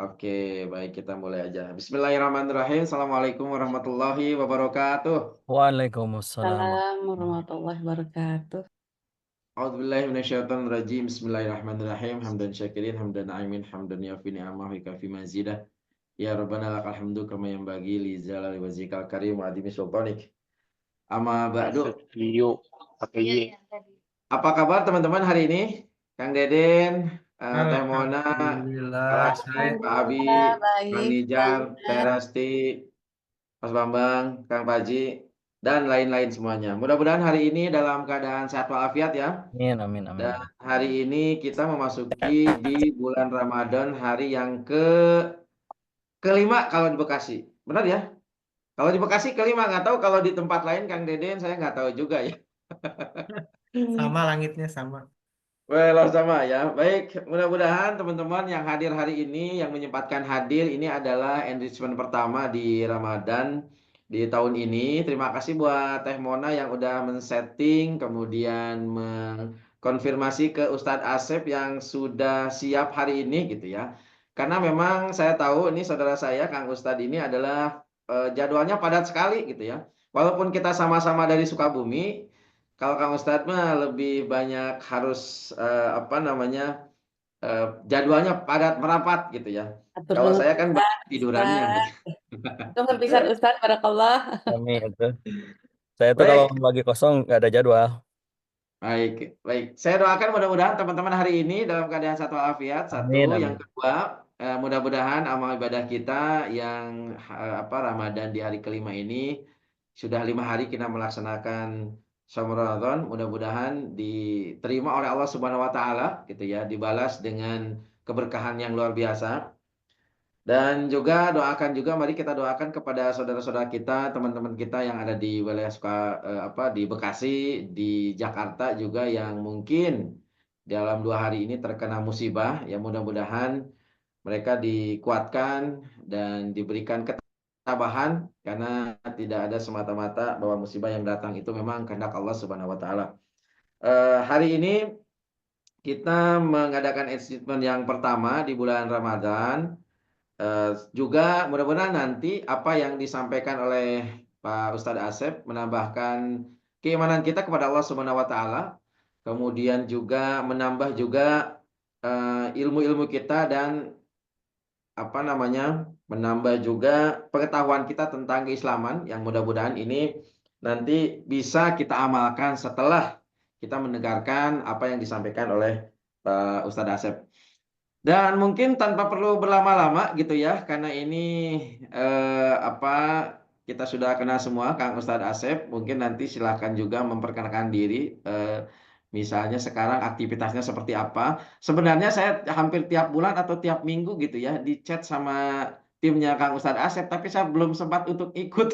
Oke, baik kita mulai aja. Bismillahirrahmanirrahim. Assalamualaikum warahmatullahi wabarakatuh. Waalaikumsalam. Salam warahmatullahi wabarakatuh. A'udzubillahi minasyaitonirrajim. Bismillahirrahmanirrahim. Hamdan syakirin, hamdan na'imin, hamdan yafi ni'amah wa kafi mazidah. Ya Rabbana lakal hamdu kama yanbaghi li jalali wajhikal karim wa adimi sultanik. Amma ba'du. Yuk, pakai Y. Apa kabar teman-teman hari ini? Kang Deden, Teh Mona, Alhamdulillah, Kak saya Abi, Alhamdulillah Kang baik Nijal, Teh banget. Rasti, Mas Bambang, Kang Paji, dan lain-lain semuanya. Mudah-mudahan hari ini dalam keadaan sehat walafiat ya. amin, amin, amin. Dan hari ini kita memasuki di bulan Ramadan hari yang kelima kalau di Bekasi. Benar ya? Kalau di Bekasi kelima, nggak tahu kalau di tempat lain Kang Deden saya nggak tahu juga ya. Sama langitnya sama. Well, sama ya. Baik, mudah-mudahan teman-teman yang hadir hari ini, yang menyempatkan hadir, ini adalah enrichment pertama di Ramadan di tahun ini. Terima kasih buat Teh Mona yang udah men-setting, kemudian mengkonfirmasi ke Ustadz Asep yang sudah siap hari ini gitu ya. Karena memang saya tahu ini saudara saya, Kang Ustadz ini adalah jadwalnya padat sekali gitu ya. Walaupun kita sama-sama dari Sukabumi, kalau Kang Ustadz mah lebih banyak harus apa namanya jadwalnya padat merapat gitu ya. Atur Kalau nuhun saya kan pisan, banyak tidurannya Ustaz. gitu. Nuhun pisan Ustaz, barakallah. Kami itu. Saya tuh kalau Baik, lagi kosong nggak ada jadwal. baik, baik. Saya doakan mudah-mudahan teman-teman hari ini dalam keadaan sehat walafiat. Satu, Amin, yang amin. kedua mudah-mudahan amal ibadah kita yang apa Ramadan di hari kelima ini sudah 5 hari kita melaksanakan Shaum Ramadan, mudah-mudahan diterima oleh Allah Subhanahu Wa Taala, gitu ya, dibalas dengan keberkahan yang luar biasa. Dan juga doakan juga, mari kita doakan kepada saudara-saudara kita, teman-teman kita yang ada di wilayah di Bekasi, di Jakarta juga yang mungkin dalam 2 hari ini terkena musibah. Ya mudah-mudahan mereka dikuatkan dan diberikan ketabahan karena tidak ada semata-mata bahwa musibah yang datang itu memang kehendak Allah Subhanahu Wa Taala. Hari ini kita mengadakan achievement yang pertama di bulan Ramadan. Juga mudah-mudahan nanti apa yang disampaikan oleh Pak Ustadz Asep menambahkan keimanan kita kepada Allah Subhanahu Wa Taala, kemudian juga menambah juga ilmu-ilmu kita dan apa namanya menambah juga pengetahuan kita tentang keislaman yang mudah-mudahan ini nanti bisa kita amalkan setelah kita mendengarkan apa yang disampaikan oleh Pak Ustadz Asep. Dan mungkin tanpa perlu berlama-lama gitu ya, karena ini apa kita sudah kenal semua Kang Ustadz Asep. Mungkin nanti silahkan juga memperkenalkan diri. Misalnya sekarang aktivitasnya seperti apa. Sebenarnya saya hampir tiap bulan atau tiap minggu gitu ya di chat sama timnya Kang Ustadz Asep, tapi saya belum sempat untuk ikut.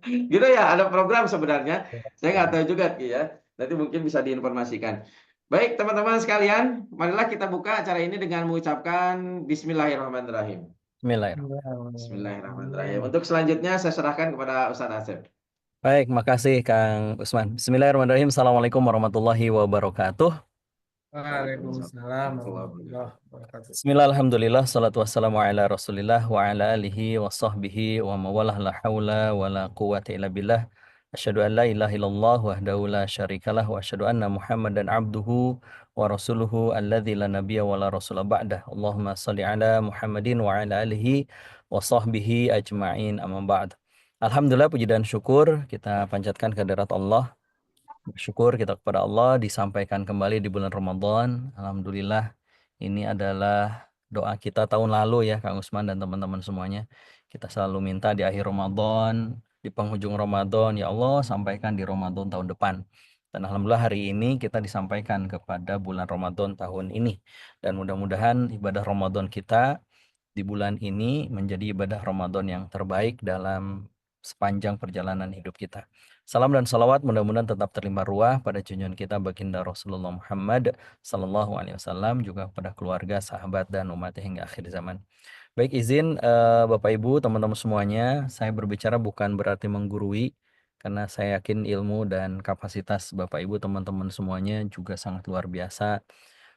Gitu ya, ada program sebenarnya. Saya nggak tahu juga Ki ya. Nanti mungkin bisa diinformasikan. Baik, teman-teman sekalian, marilah kita buka acara ini dengan mengucapkan Bismillahirrahmanirrahim. Bismillahirrahmanirrahim. Bismillahirrahmanirrahim. Untuk selanjutnya saya serahkan kepada Ustadz Asep. Baik, makasih Kang Usman. Bismillahirrahmanirrahim. Assalamualaikum warahmatullahi wabarakatuh. Waalaikumsalam Waalaikumsalam warahmatullahi warahmatullahi wabarakatuh. wabarakatuh. Bismillah, alhamdulillah, salatu wassalamu ala rasulillah wa ala alihi wa sahbihi wa mawalah la hawla wa la quwata illa billah. Asyhadu an la ilaha illallah wahdahu la syarikalah wa asyhadu anna Muhammadan abduhu wa rasuluhu alladzi la nabiyya wa la rasula ba'dah. Allahumma shalli ala Muhammadin wa ala alihi wa sahbihi ajma'in amma ba'd. Alhamdulillah, puji dan syukur kita panjatkan kehadirat Allah. Bersyukur kita kepada Allah disampaikan kembali di bulan Ramadan. Alhamdulillah, ini adalah doa kita tahun lalu ya Kang Usman dan teman-teman semuanya. Kita selalu minta di akhir Ramadan, di penghujung Ramadan, ya Allah sampaikan di Ramadan tahun depan. Dan alhamdulillah hari ini kita disampaikan kepada bulan Ramadan tahun ini. Dan mudah-mudahan ibadah Ramadan kita di bulan ini menjadi ibadah Ramadan yang terbaik dalam sepanjang perjalanan hidup kita. Salam dan salawat mudah-mudahan tetap terlimpah ruah pada junjungan kita baginda Rasulullah Muhammad Sallallahu Alaihi Wasallam, juga pada keluarga, sahabat dan umatnya hingga akhir zaman. Baik, izin Bapak Ibu, teman-teman semuanya, saya berbicara bukan berarti menggurui, karena saya yakin ilmu dan kapasitas Bapak Ibu teman-teman semuanya juga sangat luar biasa,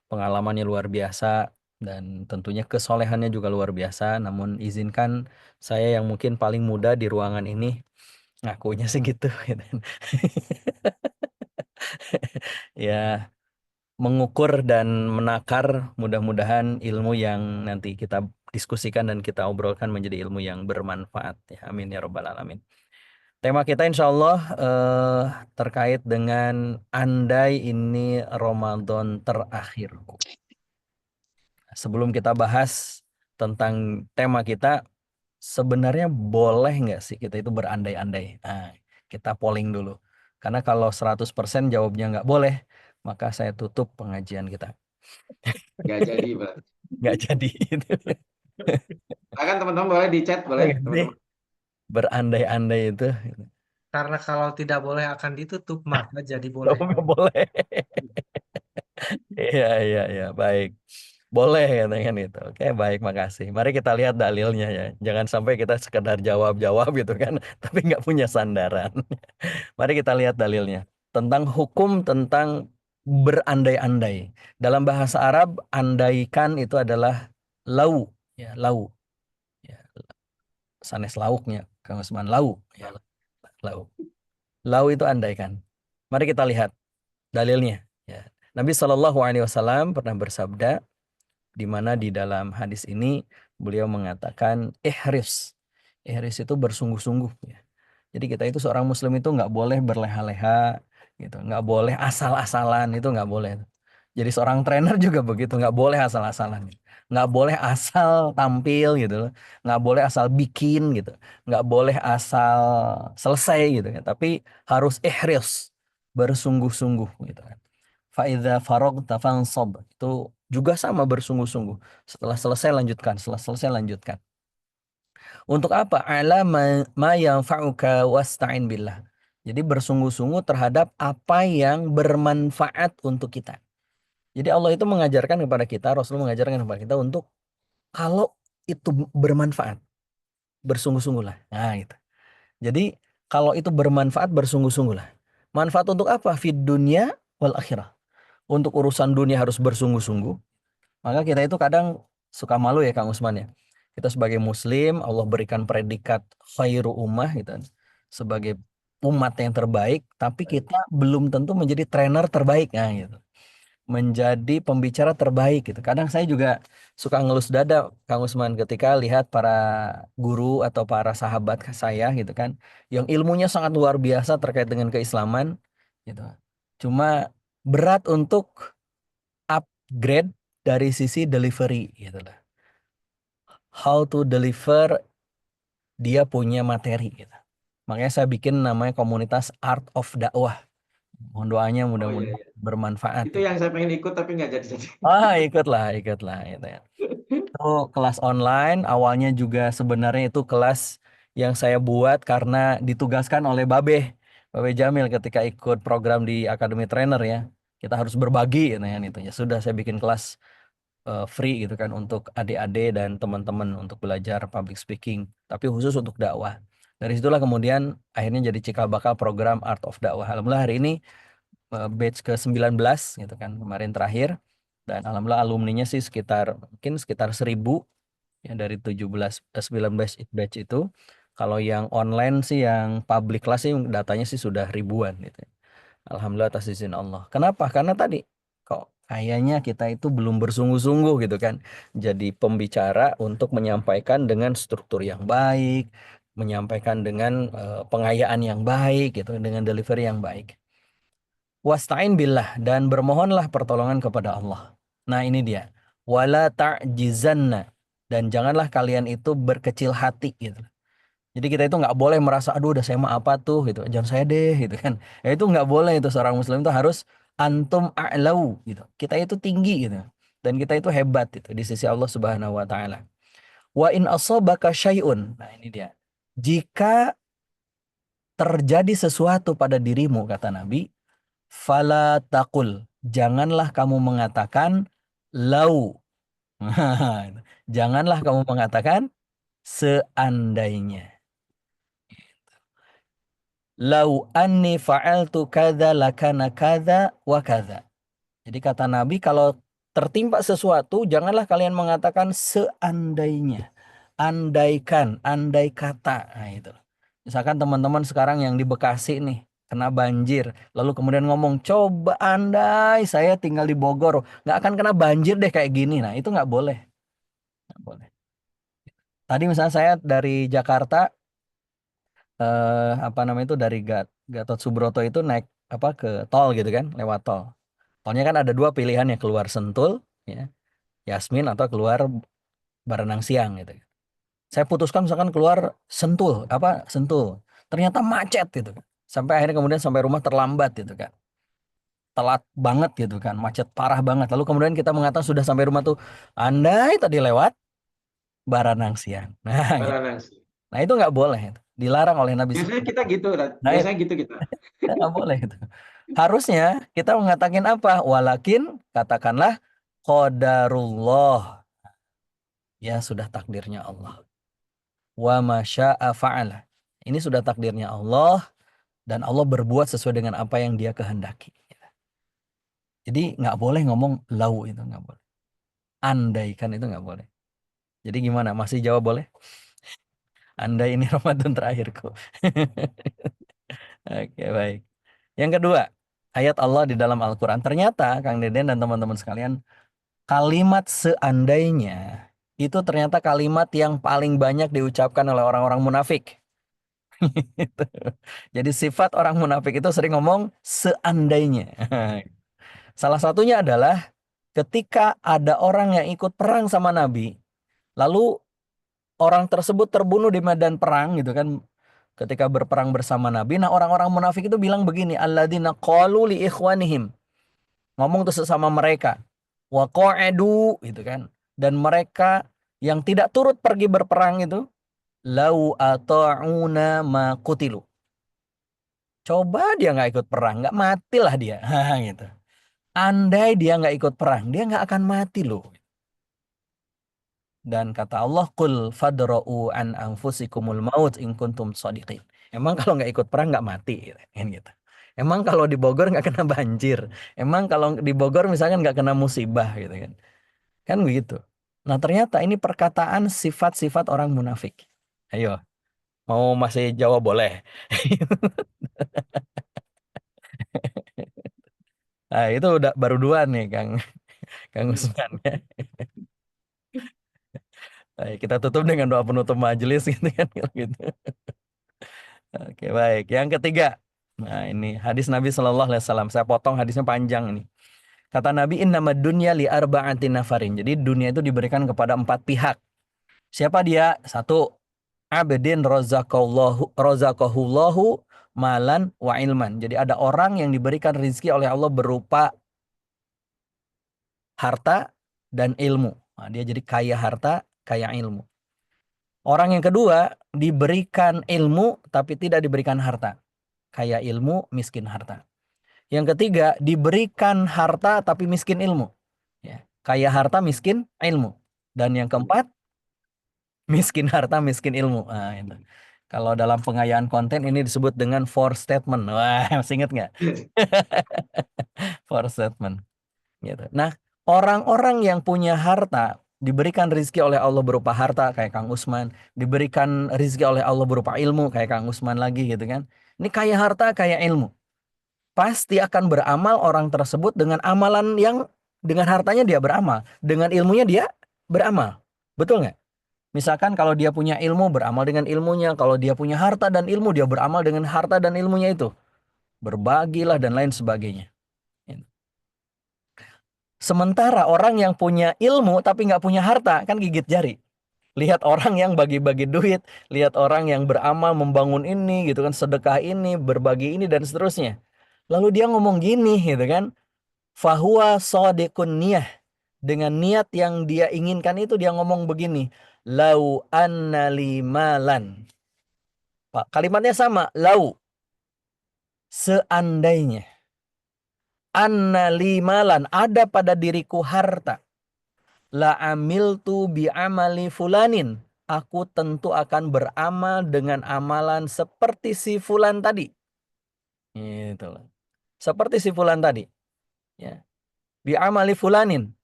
pengalamannya luar biasa, dan tentunya kesolehannya juga luar biasa. Namun izinkan saya yang mungkin paling muda di ruangan ini ngakunya sih gitu. Ya, mengukur dan menakar mudah-mudahan ilmu yang nanti kita diskusikan dan kita obrolkan menjadi ilmu yang bermanfaat ya. Amin ya robbal alamin. Tema kita insya Allah terkait dengan andai ini Ramadan terakhirku. Sebelum kita bahas tentang tema kita, sebenarnya boleh nggak sih kita itu berandai-andai? Nah, kita polling dulu. Karena kalau 100% jawabnya nggak boleh, maka saya tutup pengajian kita. Nggak jadi, Pak. Nggak jadi. Silakan teman-teman, boleh di chat, boleh Nggak sih? teman-teman. Berandai-andai itu. Karena kalau tidak boleh akan ditutup, maka jadi Oh, boleh. nggak boleh. Iya, iya, iya, baik. Boleh katanya itu. Oke, baik, makasih. Mari kita lihat dalilnya ya. Jangan sampai kita sekedar jawab-jawab gitu kan, tapi nggak punya sandaran. Mari kita lihat dalilnya. Tentang hukum tentang berandai-andai. Dalam bahasa Arab, andaikan itu adalah lau. Ya, lau. Ya, sanes lauknya. Kang Usman, lau. Ya, lau. Lau itu andaikan. Mari kita lihat dalilnya. Ya. Nabi Shallallahu Alaihi Wasallam pernah bersabda, di mana di dalam hadis ini beliau mengatakan ihris. Ihris itu bersungguh-sungguh ya. Jadi kita itu seorang muslim itu nggak boleh berleha-leha gitu, nggak boleh asal-asalan, itu nggak boleh. Jadi seorang trainer juga begitu, nggak boleh asal-asalan, nggak boleh asal tampil gitu loh, nggak boleh asal bikin gitu, nggak boleh asal selesai gitu ya. Tapi harus ihris, bersungguh-sungguh gitu kan. Faidza faragta fansab, itu juga sama bersungguh-sungguh. Setelah selesai lanjutkan, setelah selesai lanjutkan. Untuk apa? Ala ma yanfa'uka wasta'in billah. Jadi bersungguh-sungguh terhadap apa yang bermanfaat untuk kita. Jadi Allah itu mengajarkan kepada kita, Rasul mengajarkan kepada kita untuk kalau itu bermanfaat, bersungguh-sungguhlah. Nah, gitu. Jadi kalau itu bermanfaat, bersungguh-sungguhlah. Manfaat untuk apa? Fid dunya wal akhirah. Untuk urusan dunia harus bersungguh-sungguh. Maka kita itu kadang suka malu ya Kang Usman ya. Kita sebagai muslim, Allah berikan predikat khairu ummah gitu kan. Sebagai umat yang terbaik, tapi kita belum tentu menjadi trainer terbaik nah gitu. Menjadi pembicara terbaik gitu. Kadang saya juga suka ngelus dada Kang Usman ketika lihat para guru atau para sahabat saya gitu kan yang ilmunya sangat luar biasa terkait dengan keislaman gitu. Cuma berat untuk upgrade dari sisi delivery gitu lah. How to deliver dia punya materi gitu. Makanya saya bikin namanya komunitas Art of Dakwah. Mohon doanya Oh iya, mudah-mudahan iya. bermanfaat Itu ya. yang saya pengen ikut tapi nggak jadi-jadi. Ikutlah gitu ya. Itu kelas online, awalnya juga sebenarnya itu kelas yang saya buat karena ditugaskan oleh Babe Jamil ketika ikut program di Academy Trainer ya. Kita harus berbagi gitu ya itu ya. Sudah saya bikin kelas free gitu kan untuk adik-adik dan teman-teman untuk belajar public speaking, tapi khusus untuk dakwah. Dari situlah kemudian akhirnya jadi cikal bakal program Art of Dakwah. Alhamdulillah hari ini batch ke-19 gitu kan kemarin terakhir, dan alhamdulillah alumninya sih mungkin sekitar 1.000 ya dari 19 batch itu. Kalau yang online sih yang public class sih datanya sih sudah ribuan gitu. Alhamdulillah atas izin Allah. Kenapa? Karena tadi kok kayaknya kita itu belum bersungguh-sungguh gitu kan. Jadi pembicara untuk menyampaikan dengan struktur yang baik, menyampaikan dengan pengayaan yang baik gitu, dengan delivery yang baik. Wasta'in billah, dan bermohonlah pertolongan kepada Allah. Nah, ini dia. Wala ta'jizanna, dan janganlah kalian itu berkecil hati gitu. Jadi kita itu nggak boleh merasa aduh udah saya mah apa tuh gitu. Jangan saya deh gitu kan. Ya itu nggak boleh, itu seorang muslim itu harus antum a'lau gitu. Kita itu tinggi gitu. Dan kita itu hebat itu di sisi Allah Subhanahu wa taala. Wa in asabaka syai'un. Nah, ini dia. Jika terjadi sesuatu pada dirimu kata Nabi, fala taqul. Janganlah kamu mengatakan lau. Janganlah kamu mengatakan seandainya. Lau anni fa'altu kadza lakana kadza wa kadza. Jadi kata Nabi, kalau tertimpa sesuatu, janganlah kalian mengatakan seandainya, andaikan, andai kata. Nah, itu. Misalkan teman-teman sekarang yang di Bekasi nih, kena banjir, lalu kemudian ngomong, coba andai saya tinggal di Bogor, nggak akan kena banjir deh kayak gini. Nah, itu nggak boleh. Nggak boleh. Tadi misalnya saya dari Jakarta, apa namanya itu, dari Gatot Subroto itu naik apa ke tol gitu kan, lewat tol. Tolnya kan ada dua pilihan ya, keluar Sentul, ya, Yasmin, atau keluar Baranang Siang gitu. Saya putuskan misalkan keluar Sentul, apa Sentul. Ternyata macet gitu. Sampai akhirnya kemudian sampai rumah terlambat gitu kan. Telat banget gitu kan, macet parah banget. Lalu kemudian kita mengatakan sudah sampai rumah tuh, andai tadi lewat Baranang Siang. Nah, gitu. Baranang. Nah itu nggak boleh. Itu. Dilarang oleh Nabi Biasanya SAW. kita gitu, Rat. Nah itu Biasanya gitu kita. nggak boleh itu. Harusnya kita mengatakan apa? Walakin katakanlah qadarullah. Ya sudah takdirnya Allah. Wa masya'a fa'ala. Ini sudah takdirnya Allah dan Allah berbuat sesuai dengan apa yang Dia kehendaki. Jadi nggak boleh ngomong lau, itu nggak boleh. Andaikan itu nggak boleh. Jadi gimana? Masih jawab boleh? Andai ini Ramadan terakhirku. Oke, baik. Yang kedua, ayat Allah di dalam Al-Quran. Ternyata Kang Deden dan teman-teman sekalian, kalimat seandainya itu ternyata kalimat yang paling banyak diucapkan oleh orang-orang munafik. Gitu. Jadi sifat orang munafik itu sering ngomong seandainya. Salah satunya adalah ketika ada orang yang ikut perang sama Nabi, lalu orang tersebut terbunuh di medan perang gitu kan, ketika berperang bersama Nabi. Nah, orang-orang munafik itu bilang begini, alladzina qalu li ikhwanihim. Ngomong tuh sesama mereka. Wa qa'adu gitu kan. Dan mereka yang tidak turut pergi berperang itu, lau ata'una ma qutilu. Coba dia nggak ikut perang, nggak matilah dia. Gitu. Andai dia nggak ikut perang, dia nggak akan mati loh. Dan kata Allah, qul fadra'u an anfusikumul maut in kuntum shadiqin. Emang kalau nggak ikut perang nggak mati, kan gitu. Emang kalau di Bogor nggak kena banjir. Emang kalau di Bogor misalkan nggak kena musibah gitu kan. Kan begitu. Nah ternyata ini perkataan sifat-sifat orang munafik. Ayo, mau masih jawab boleh. Nah, itu udah baru dua nih Kang Usman. Baik, kita tutup dengan doa penutup majelis gitu kan kalau gitu. Oke, baik. Yang ketiga. Nah, ini hadis Nabi Shallallahu alaihi wasallam. Saya potong hadisnya panjang ini. Kata Nabi, innamad dunya li arba'atin nafarin. Jadi dunia itu diberikan kepada 4 pihak. Siapa dia? Satu, abdin rozaqahullahu malan wa ilman. Jadi ada orang yang diberikan rezeki oleh Allah berupa harta dan ilmu. Nah, dia jadi kaya harta, kaya ilmu. Orang yang kedua diberikan ilmu tapi tidak diberikan harta. Kaya ilmu, miskin harta. Yang ketiga diberikan harta tapi miskin ilmu. Ya. Kaya harta, miskin ilmu. Dan yang keempat miskin harta, miskin ilmu. Nah, itu. Kalau dalam pengayaan konten ini disebut dengan four statement. Wah, masih ingat nggak? Four statement. Gitu. Nah, orang-orang yang punya harta diberikan rezeki oleh Allah berupa harta kayak Kang Usman, diberikan rezeki oleh Allah berupa ilmu kayak Kang Usman lagi gitu kan. Ini kaya harta, kaya ilmu. Pasti akan beramal orang tersebut dengan amalan yang dengan hartanya dia beramal, dengan ilmunya dia beramal. Betul nggak? Misalkan kalau dia punya ilmu, beramal dengan ilmunya. Kalau dia punya harta dan ilmu, dia beramal dengan harta dan ilmunya itu. Berbagilah dan lain sebagainya. Sementara orang yang punya ilmu tapi nggak punya harta, kan gigit jari. Lihat orang yang bagi-bagi duit, lihat orang yang beramal membangun ini gitu kan, sedekah ini, berbagi ini dan seterusnya. Lalu dia ngomong gini gitu kan, fahuwa shadiqun niyah. Dengan niat yang dia inginkan itu dia ngomong begini, lau anna limalan. Pak, kalimatnya sama, lau. Seandainya anna limalan, ada pada diriku harta, la amiltu bi amali fulanin, aku tentu akan beramal dengan amalan seperti si fulan tadi. Gitu loh. Seperti si fulan tadi. Ya. Bi amali fulanin.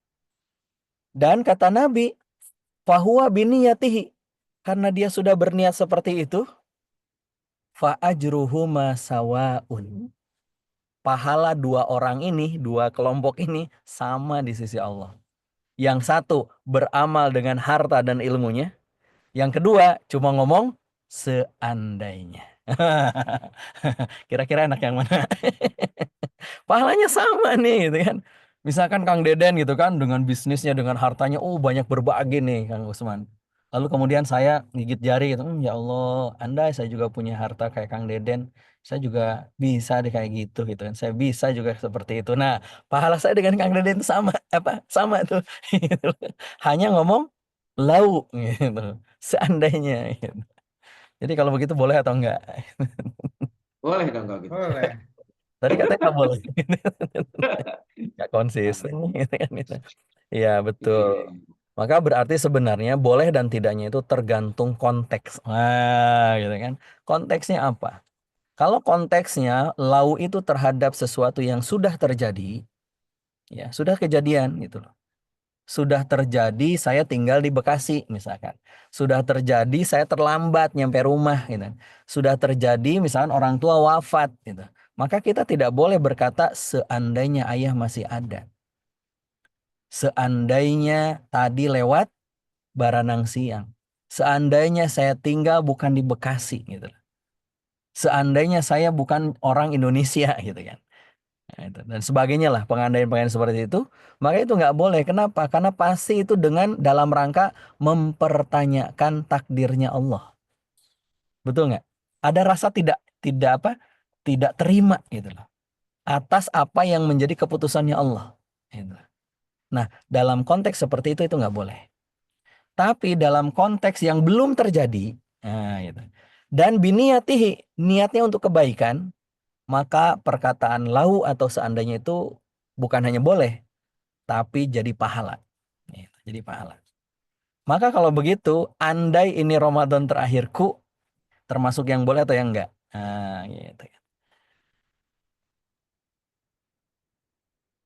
Dan kata Nabi, fahuwa biniyatihi, karena dia sudah berniat seperti itu, fa ajruhuma sawaun. Pahala dua orang ini, dua kelompok ini sama di sisi Allah. Yang satu beramal dengan harta dan ilmunya, yang kedua cuma ngomong seandainya. Kira-kira enak yang mana? Pahalanya sama nih gitu kan. Misalkan Kang Deden gitu kan dengan bisnisnya, dengan hartanya, oh banyak berbagi nih Kang Usman. Lalu kemudian saya gigit jari gitu, ya Allah, andai saya juga punya harta kayak Kang Deden, saya juga bisa deh kayak gitu kan. Saya bisa juga seperti itu. Nah, pahala saya dengan Kang Deden itu sama apa? Sama tuh. Gitu. Hanya ngomong lau gitu. Seandainya gitu. Jadi kalau begitu boleh atau enggak? Boleh dong kalau gitu. Boleh. Tadi katanya nggak boleh. Nggak konsisten gitu kan itu. Iya betul. Iya. Maka berarti sebenarnya boleh dan tidaknya itu tergantung konteks. Nah, gitu kan. Konteksnya apa? Kalau konteksnya lau itu terhadap sesuatu yang sudah terjadi, ya sudah kejadian gitu loh. Sudah terjadi saya tinggal di Bekasi misalkan. Sudah terjadi saya terlambat nyampe rumah gitu. Sudah terjadi misalkan orang tua wafat gitu. Maka kita tidak boleh berkata seandainya ayah masih ada. Seandainya tadi lewat Baranang Siang. Seandainya saya tinggal bukan di Bekasi gitu. Seandainya saya bukan orang Indonesia gitu kan. Nah, itu. Dan sebagainya lah pengandaian-pengandaian seperti itu. Maka itu nggak boleh. Kenapa? Karena pasti itu dengan dalam rangka mempertanyakan takdirnya Allah. Betul nggak? Ada rasa tidak apa? Tidak terima gitu loh. Atas apa yang menjadi keputusannya Allah. Gitu. Nah, dalam konteks seperti itu nggak boleh. Tapi dalam konteks yang belum terjadi, nah, gitu. Dan biniyatihi, niatnya untuk kebaikan, maka perkataan lau atau seandainya itu bukan hanya boleh, tapi jadi pahala. Gitu, jadi pahala. Maka kalau begitu, andai ini Ramadan terakhirku, termasuk yang boleh atau yang enggak? Nah, gitu.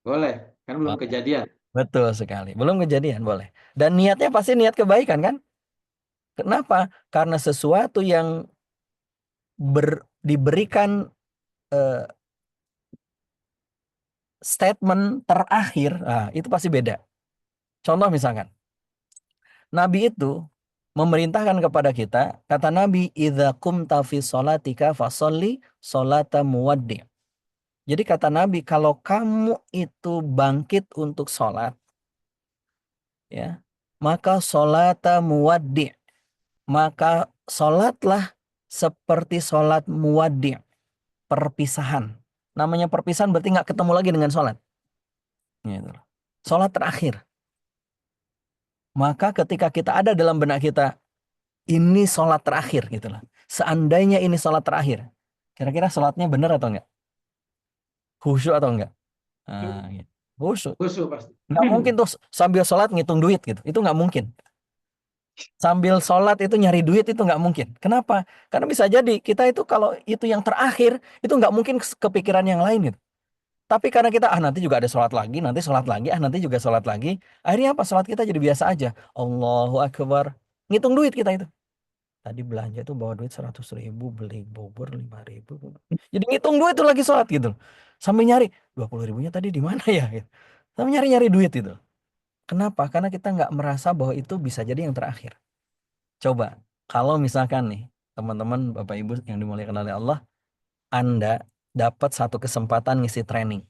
Boleh, kan belum Boleh. kejadian. Betul sekali. Belum kejadian, boleh. Dan niatnya pasti niat kebaikan kan? Kenapa? Karena sesuatu yang diberikan statement terakhir, nah, itu pasti beda. Contoh misalkan, Nabi itu memerintahkan kepada kita, kata Nabi, idza qumta fi sholatika fasholli sholata muwaddi'. Jadi kata Nabi, kalau kamu itu bangkit untuk sholat, ya, maka sholata muwaddi', maka sholatlah seperti sholat muwaddi', perpisahan. Namanya perpisahan berarti nggak ketemu lagi dengan sholat. Gitu. Sholat terakhir. Maka ketika kita ada dalam benak kita, ini sholat terakhir gitu lah. Seandainya ini sholat terakhir, kira-kira sholatnya benar atau enggak? Khusyuk atau enggak? Nah, gitu. Khusyuk. Khusyuk pasti. Nggak mungkin tuh sambil sholat ngitung duit gitu. Itu nggak mungkin. Sambil sholat itu nyari duit itu nggak mungkin. Kenapa? Karena bisa jadi kita itu kalau itu yang terakhir, itu nggak mungkin kepikiran yang lain gitu. Tapi karena kita nanti juga ada sholat lagi, nanti sholat lagi, nanti juga sholat lagi. Akhirnya apa? Sholat kita jadi biasa aja. Allahu Akbar. Ngitung duit kita itu. Tadi belanja tuh bawa duit 100.000, beli bubur 5.000. Jadi ngitung duit tuh lagi sholat gitu. Sambil nyari 20.000-nya tadi di mana ya? Gitu. Sambil nyari-nyari duit itu. Kenapa? Karena kita nggak merasa bahwa itu bisa jadi yang terakhir. Coba, kalau misalkan nih, teman-teman, Bapak Ibu yang dimuliakan oleh Allah, Anda dapat satu kesempatan ngisi training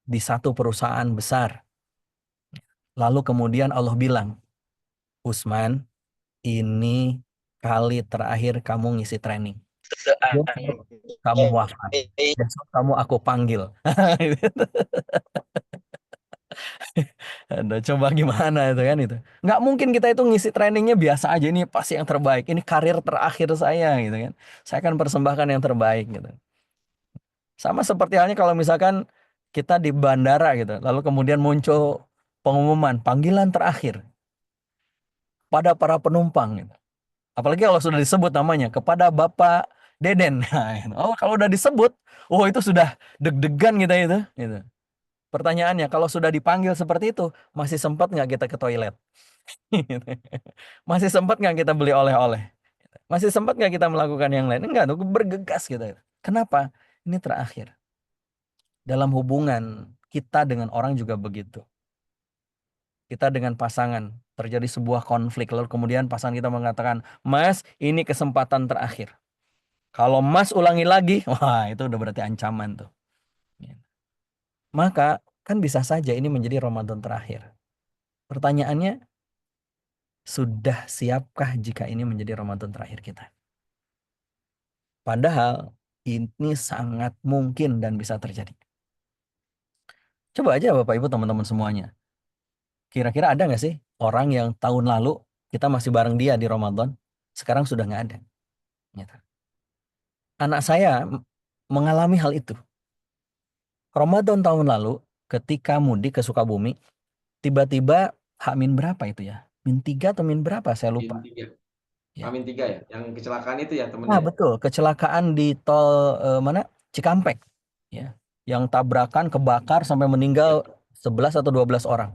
di satu perusahaan besar. Lalu kemudian Allah bilang, Usman, ini kali terakhir kamu ngisi training. Besok kamu wafat. Besok kamu aku panggil. Aduh, coba gimana itu kan itu. Nggak mungkin kita itu ngisi trainingnya biasa aja. Ini pasti yang terbaik. Ini karir terakhir saya gitu kan. Saya akan persembahkan yang terbaik gitu. Sama seperti halnya kalau misalkan kita di bandara gitu. Lalu kemudian muncul pengumuman panggilan terakhir pada para penumpang gitu. Apalagi kalau sudah disebut namanya kepada Bapak Deden. Nah, gitu. Oh, kalau udah disebut, oh itu sudah deg-degan kita itu gitu. Pertanyaannya, kalau sudah dipanggil seperti itu, masih sempat nggak kita ke toilet? Masih sempat nggak kita beli oleh-oleh? Masih sempat nggak kita melakukan yang lain? Enggak, tuh bergegas kita. Kenapa? Ini terakhir. Dalam hubungan kita dengan orang juga begitu. Kita dengan pasangan terjadi sebuah konflik, lalu kemudian pasangan kita mengatakan, Mas, ini kesempatan terakhir. Kalau Mas ulangi lagi, wah itu udah berarti ancaman tuh. Maka kan bisa saja ini menjadi Ramadan terakhir. Pertanyaannya, sudah siapkah jika ini menjadi Ramadan terakhir kita? Padahal ini sangat mungkin dan bisa terjadi. Coba aja Bapak Ibu teman-teman semuanya. Kira-kira ada nggak sih orang yang tahun lalu kita masih bareng dia di Ramadan, sekarang sudah nggak ada? Gitu. Anak saya mengalami hal itu. Ramadan tahun lalu ketika mudik ke Sukabumi, tiba-tiba H-min berapa itu ya? Min 3 atau min berapa? Saya lupa. Amin 3. Ya. Amin 3 ya. Yang kecelakaan itu ya Nah, temennya. betul. Kecelakaan di tol mana? Cikampek. Ya. Yang tabrakan kebakar sampai meninggal 11 atau 12 orang.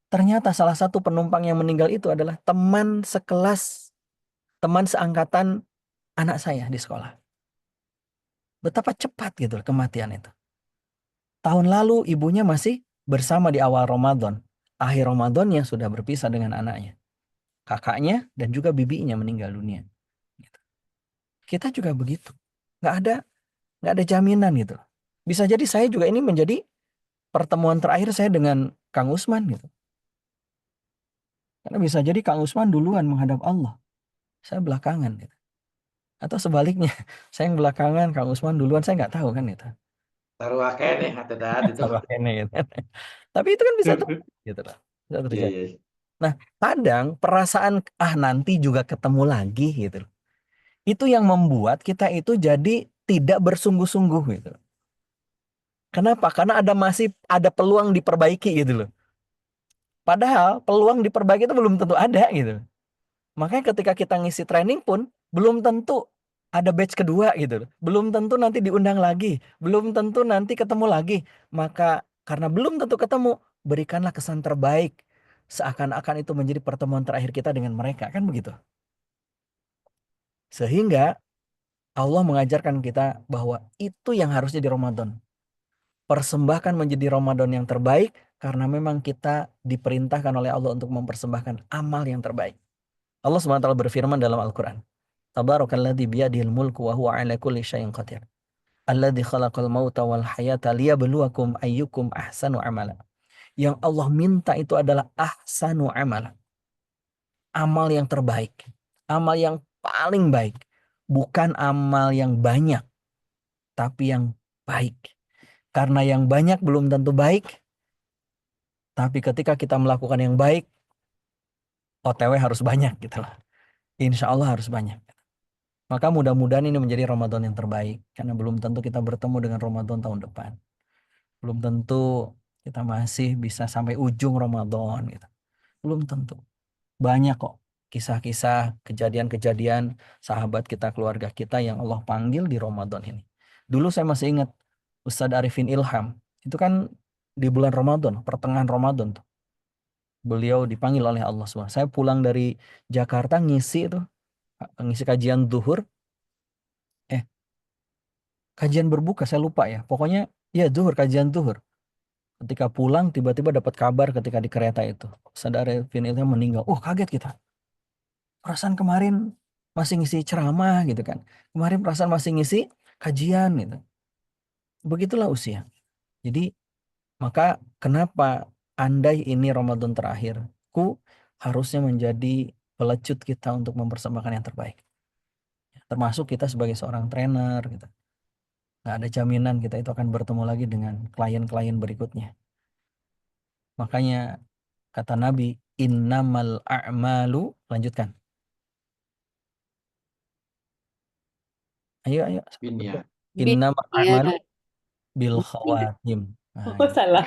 Ternyata salah satu penumpang yang meninggal itu adalah teman sekelas, teman seangkatan anak saya di sekolah. Betapa cepat gitu kematian itu. Tahun lalu ibunya masih bersama di awal Ramadan. Akhir Ramadannya sudah berpisah dengan anaknya. Kakaknya dan juga bibinya meninggal dunia. Gitu. Kita juga begitu. Nggak ada jaminan gitu. Bisa jadi saya juga ini menjadi pertemuan terakhir saya dengan Kang Usman gitu. Karena bisa jadi Kang Usman duluan menghadap Allah. Saya belakangan gitu. Atau sebaliknya, saya yang belakangan, Kang Usman duluan, saya nggak tahu kan itu. Taruh akeh hati-hati itu. Sama ini gitu. Tapi itu kan bisa terjadi gitu lah. Bisa Iya, terjadi. iya. Nah, kadang perasaan nanti juga ketemu lagi gitu. Itu yang membuat kita itu jadi tidak bersungguh-sungguh gitu. Kenapa? Karena masih ada peluang diperbaiki gitu loh. Padahal peluang diperbaiki itu belum tentu ada gitu. Makanya ketika kita ngisi training pun belum tentu ada batch kedua gitu. Belum tentu nanti diundang lagi. Belum tentu nanti ketemu lagi. Maka karena belum tentu ketemu, berikanlah kesan terbaik. Seakan-akan itu menjadi pertemuan terakhir kita dengan mereka. Kan begitu. Sehingga Allah mengajarkan kita bahwa itu yang harusnya di Ramadan. Persembahkan menjadi Ramadan yang terbaik karena memang kita diperintahkan oleh Allah untuk mempersembahkan amal yang terbaik. Allah SWT berfirman dalam Al-Quran. Tabarakalladzi biyadihil mulku wa huwa ala kulli syai'in qadir. Alladzi khalaqal mauta wal hayata liyabluwakum ayyukum ahsanu amala. Yang Allah minta itu adalah ahsanu amala. Amal yang terbaik. Amal yang paling baik. Bukan amal yang banyak. Tapi yang baik. Karena yang banyak belum tentu baik. Tapi ketika kita melakukan yang baik, OTW harus banyak gitu lah. Insya Allah harus banyak. Maka mudah-mudahan ini menjadi Ramadan yang terbaik. Karena belum tentu kita bertemu dengan Ramadan tahun depan. Belum tentu kita masih bisa sampai ujung Ramadan gitu. Belum tentu. Banyak kok kisah-kisah, kejadian-kejadian sahabat kita, keluarga kita yang Allah panggil di Ramadan ini. Dulu saya masih ingat Ustadz Arifin Ilham. Itu kan di bulan Ramadan, pertengahan Ramadan tuh. Beliau dipanggil oleh Allah SWT. Saya pulang dari Jakarta ngisi kajian zuhur. Kajian berbuka saya lupa ya. Pokoknya ya zuhur, kajian zuhur. Ketika pulang tiba-tiba dapat kabar ketika di kereta itu. Saudara Arifin Ilham meninggal. Kaget kita. Perasaan kemarin masih ngisi ceramah gitu kan. Kemarin perasaan masih ngisi kajian gitu. Begitulah usia. Jadi maka kenapa andai ini Ramadan terakhirku harusnya menjadi pelecut kita untuk mempersembahkan yang terbaik. Termasuk kita sebagai seorang trainer gitu. Nggak ada jaminan kita itu akan bertemu lagi dengan klien-klien berikutnya. Makanya kata Nabi, innamal a'malu, lanjutkan. Ayo. Binia. Innamal a'malu Iya. bil khawatim. Nah, Oh, salah.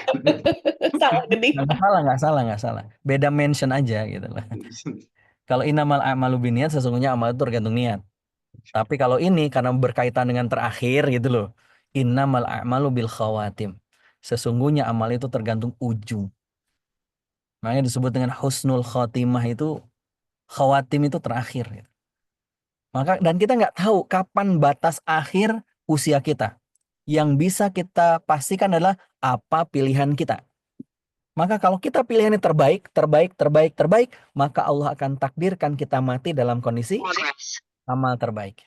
Salah gede. nggak salah. Beda mention aja gitu lah. Kalau innamal a'malu binniyat, sesungguhnya amal itu tergantung niat. Tapi kalau ini karena berkaitan dengan terakhir gitu loh. Innamal a'malu bil khawatim. Sesungguhnya amal itu tergantung ujung. Makanya disebut dengan husnul khotimah itu, khawatim itu terakhir, gitu. Dan kita nggak tahu kapan batas akhir usia kita. Yang bisa kita pastikan adalah apa pilihan kita. Maka kalau kita pilihannya terbaik, maka Allah akan takdirkan kita mati dalam kondisi amal terbaik.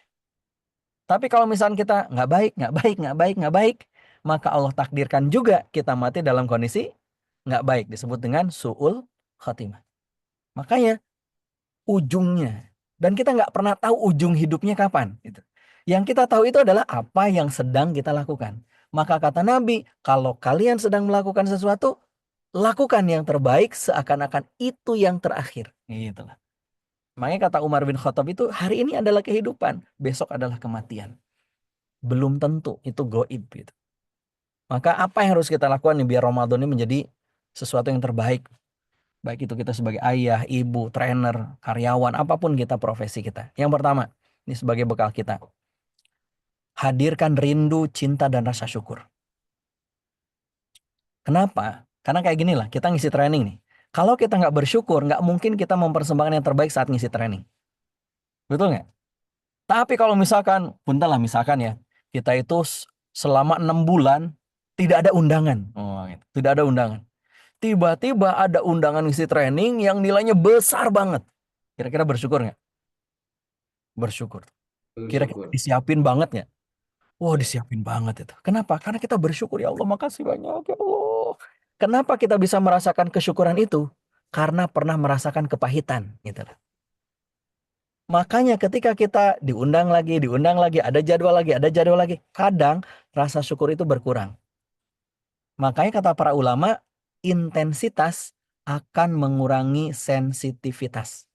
Tapi kalau misalnya kita nggak baik, maka Allah takdirkan juga kita mati dalam kondisi nggak baik. Disebut dengan su'ul khatimah. Makanya ujungnya. Dan kita nggak pernah tahu ujung hidupnya kapan. Gitu. Yang kita tahu itu adalah apa yang sedang kita lakukan. Maka kata Nabi, kalau kalian sedang melakukan sesuatu, lakukan yang terbaik seakan-akan itu yang terakhir. Itulah. Makanya kata Umar bin Khattab itu, hari ini adalah kehidupan, besok adalah kematian. Belum tentu, itu goib. Gitu. Maka apa yang harus kita lakukan nih biar Ramadan ini menjadi sesuatu yang terbaik? Baik itu kita sebagai ayah, ibu, trainer, karyawan, apapun kita profesi kita. Yang pertama, ini sebagai bekal kita. Hadirkan rindu, cinta, dan rasa syukur. Kenapa? Karena kayak gini lah, kita ngisi training nih. Kalau kita nggak bersyukur, nggak mungkin kita mempersembahkan yang terbaik saat ngisi training. Betul nggak? Tapi kalau misalkan, punten lah misalkan ya, kita itu selama 6 bulan tidak ada undangan. Oh, gitu. Tidak ada undangan. Tiba-tiba ada undangan ngisi training yang nilainya besar banget. Kira-kira bersyukur nggak? Bersyukur. Kira-kira Bersyukur. disiapin banget nggak? Wah, disiapin banget itu. Kenapa? Karena kita bersyukur, ya Allah, makasih banyak ya Allah. Kenapa kita bisa merasakan kesyukuran itu? Karena pernah merasakan kepahitan, gitu. Makanya ketika kita diundang lagi, ada jadwal lagi, kadang rasa syukur itu berkurang. Makanya kata para ulama, intensitas akan mengurangi sensitivitas.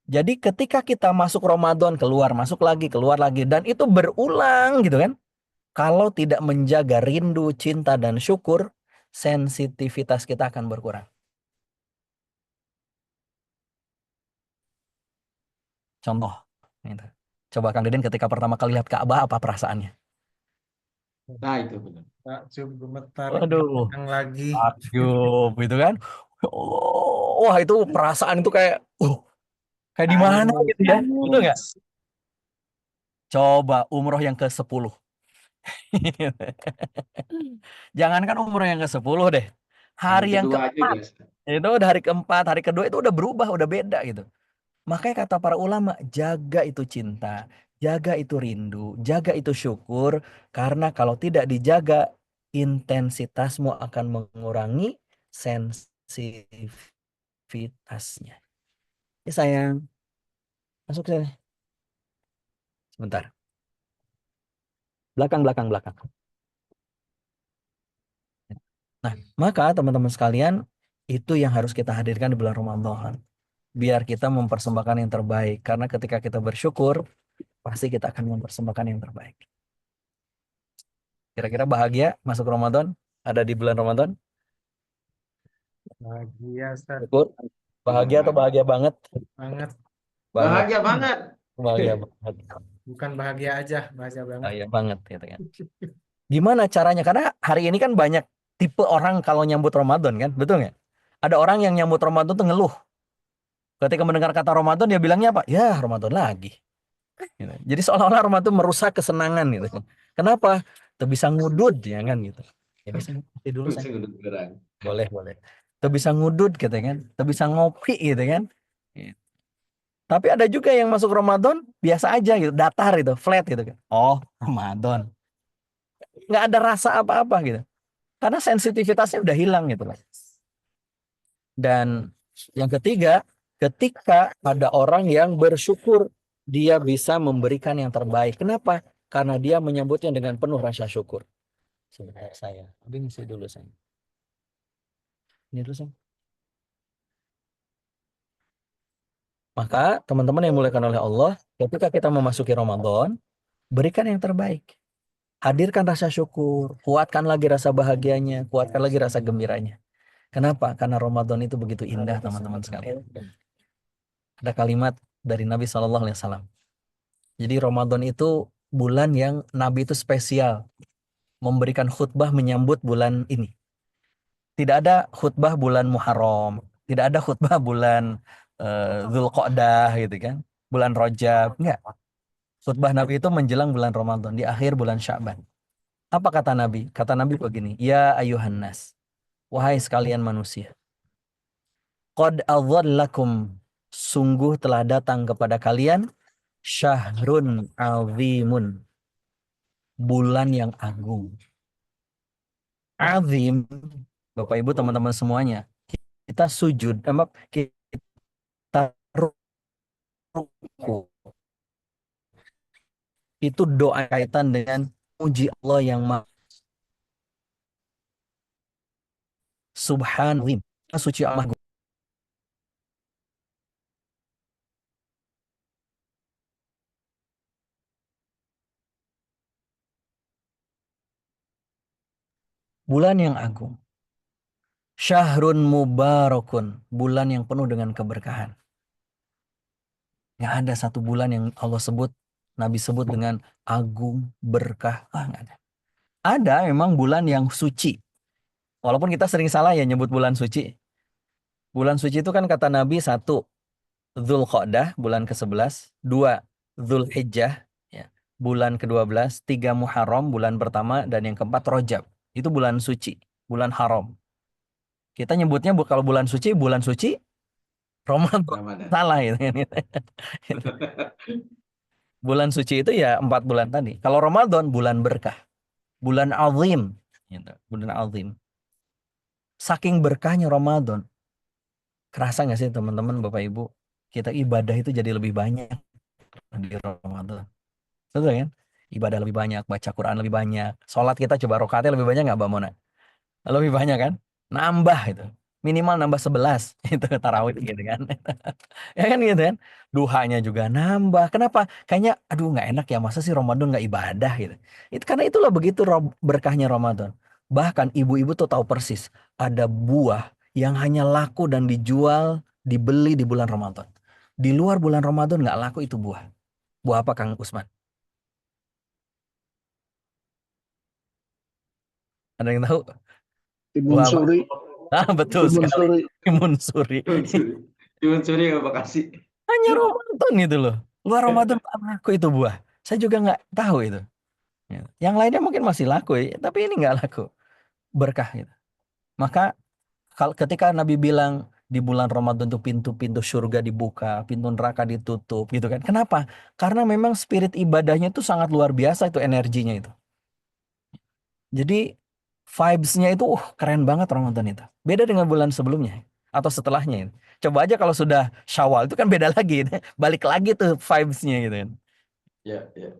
Jadi ketika kita masuk Ramadan, masuk lagi, keluar lagi, dan itu berulang gitu kan. Kalau tidak menjaga rindu, cinta, dan syukur, sensitivitas kita akan berkurang. Contoh, gitu. Coba Kang Deden ketika pertama kali lihat Ka'bah, apa perasaannya? Nah, itu benar. Takjub, gemetar, Waduh, yang lagi. takjub gitu kan. Oh, wah itu perasaan itu kayak di mana gitu ya. Betul nggak? Coba umroh yang ke-10. Jangankan umroh yang ke-10 deh. Hari Hari yang kedua aja keempat. biasa. Itu udah hari keempat, hari kedua itu udah berubah, udah beda gitu. Makanya kata para ulama, jaga itu cinta, jaga itu rindu, jaga itu syukur. Karena kalau tidak dijaga, intensitasmu akan mengurangi sensitivitasnya. Ya sayang, masuk sini. Sebentar. Belakang. Nah, maka teman-teman sekalian, itu yang harus kita hadirkan di bulan Ramadan. Biar kita mempersembahkan yang terbaik. Karena ketika kita bersyukur, pasti kita akan mempersembahkan yang terbaik. Kira-kira bahagia masuk Ramadan? Ada di bulan Ramadan? Bahagia, Ustaz. Syukur. Bahagia atau bahagia banget? Banget. Bahagia banget. Bahagia banget. Bukan bahagia aja, bahagia banget. Bahagia banget gitu kan. Gimana caranya? Karena hari ini kan banyak tipe orang kalau nyambut Ramadan kan, betul nggak? Ada orang yang nyambut Ramadan tuh ngeluh. Ketika mendengar kata Ramadan dia bilangnya apa? Ya Ramadan lagi. Gitu. Jadi seolah-olah Ramadan merusak kesenangan gitu. Kenapa? Tuh bisa ngudud ya kan gitu. Ya bisa ngopi dulu saya. Boleh. Tuh bisa ngudud gitu kan. Tuh bisa ngopi gitu kan. Gitu. Tapi ada juga yang masuk Ramadan biasa aja gitu, datar gitu, flat gitu kan. Oh, Ramadan. Nggak ada rasa apa-apa gitu. Karena sensitivitasnya udah hilang gitu lah. Dan yang ketiga, ketika ada orang yang bersyukur, dia bisa memberikan yang terbaik. Kenapa? Karena dia menyambutnya dengan penuh rasa syukur. Sebentar saya, ini dulu saya. Ini dulu saya. Maka teman-teman yang dimuliakan oleh Allah, ketika kita memasuki Ramadan, berikan yang terbaik. Hadirkan rasa syukur, kuatkan lagi rasa bahagianya, kuatkan lagi rasa gembiranya. Kenapa? Karena Ramadan itu begitu indah, teman-teman sekalian. Ada kalimat dari Nabi SAW. Jadi Ramadan itu bulan yang Nabi itu spesial memberikan khutbah menyambut bulan ini. Tidak ada khutbah bulan Muharram, tidak ada khutbah bulan Dzulqa'dah gitu kan, bulan Rajab, enggak. Khutbah Nabi itu menjelang bulan Ramadan, di akhir bulan Sya'ban. Apa kata Nabi? Kata Nabi begini, ya ayuhan nas, wahai sekalian manusia, qad adzallakum, sungguh telah datang kepada kalian syahrun azimun, bulan yang agung. Azim, Bapak Ibu teman-teman semuanya, kita sujud, kita ruku, itu doa kaitan dengan puji Allah yang maha subhanallah, suci Allah. Bulan yang agung. Syahrun mubarakun, bulan yang penuh dengan keberkahan. Nggak ada satu bulan yang Allah sebut, Nabi sebut dengan agung, berkah. Nggak ada. Ada memang bulan yang suci. Walaupun kita sering salah ya nyebut bulan suci. Bulan suci itu kan kata Nabi, satu, Dzulqa'dah, bulan ke-11. Dua, Dzulhijjah, ya, bulan ke-12. Tiga, Muharram, bulan pertama. Dan yang keempat, Rajab. Itu bulan suci, bulan haram. Kita nyebutnya kalau bulan suci Ramadan. Ramadan. Salah gitu. Bulan suci itu ya 4 bulan tadi. Kalau Ramadan bulan berkah, bulan azim, gitu. Bulan azim. Saking berkahnya Ramadan, kerasa nggak sih teman-teman, Bapak Ibu, kita ibadah itu jadi lebih banyak di Ramadan. Betul kan? Ibadah lebih banyak, baca Quran lebih banyak, sholat kita coba rakaatnya lebih banyak nggak, Mbak Mona? Lebih banyak kan? Nambah itu. Minimal nambah 11 itu tarawih gitu kan. Ya kan gitu kan. Duhanya juga nambah. Kenapa? Kayaknya aduh nggak enak ya, masa sih Ramadan nggak ibadah gitu. Itu karena itulah begitu berkahnya Ramadan. Bahkan ibu-ibu tuh tahu persis ada buah yang hanya laku dan dijual, dibeli di bulan Ramadan. Di luar bulan Ramadan nggak laku itu buah. Buah apa Kang Usman? Ada yang tahu? Timun Buah apa? suri, Ah, betul timun sekali. suri. Timun suri. Timun suri nggak Bekasi. Hanya Ramadan itu loh. Luar Ramadan nggak laku itu buah. Saya juga nggak tahu itu. Ya. Yang lainnya mungkin masih laku ya, tapi ini nggak laku. Berkah gitu. Maka ketika Nabi bilang di bulan Ramadan tuh pintu-pintu surga dibuka, pintu neraka ditutup gitu kan. Kenapa? Karena memang spirit ibadahnya itu sangat luar biasa, itu energinya itu. Jadi vibes-nya itu keren banget Ramadan itu. Beda dengan bulan sebelumnya atau setelahnya. Coba aja kalau sudah Syawal itu kan beda lagi. Balik lagi tuh vibes-nya gitu kan. Ya, ya.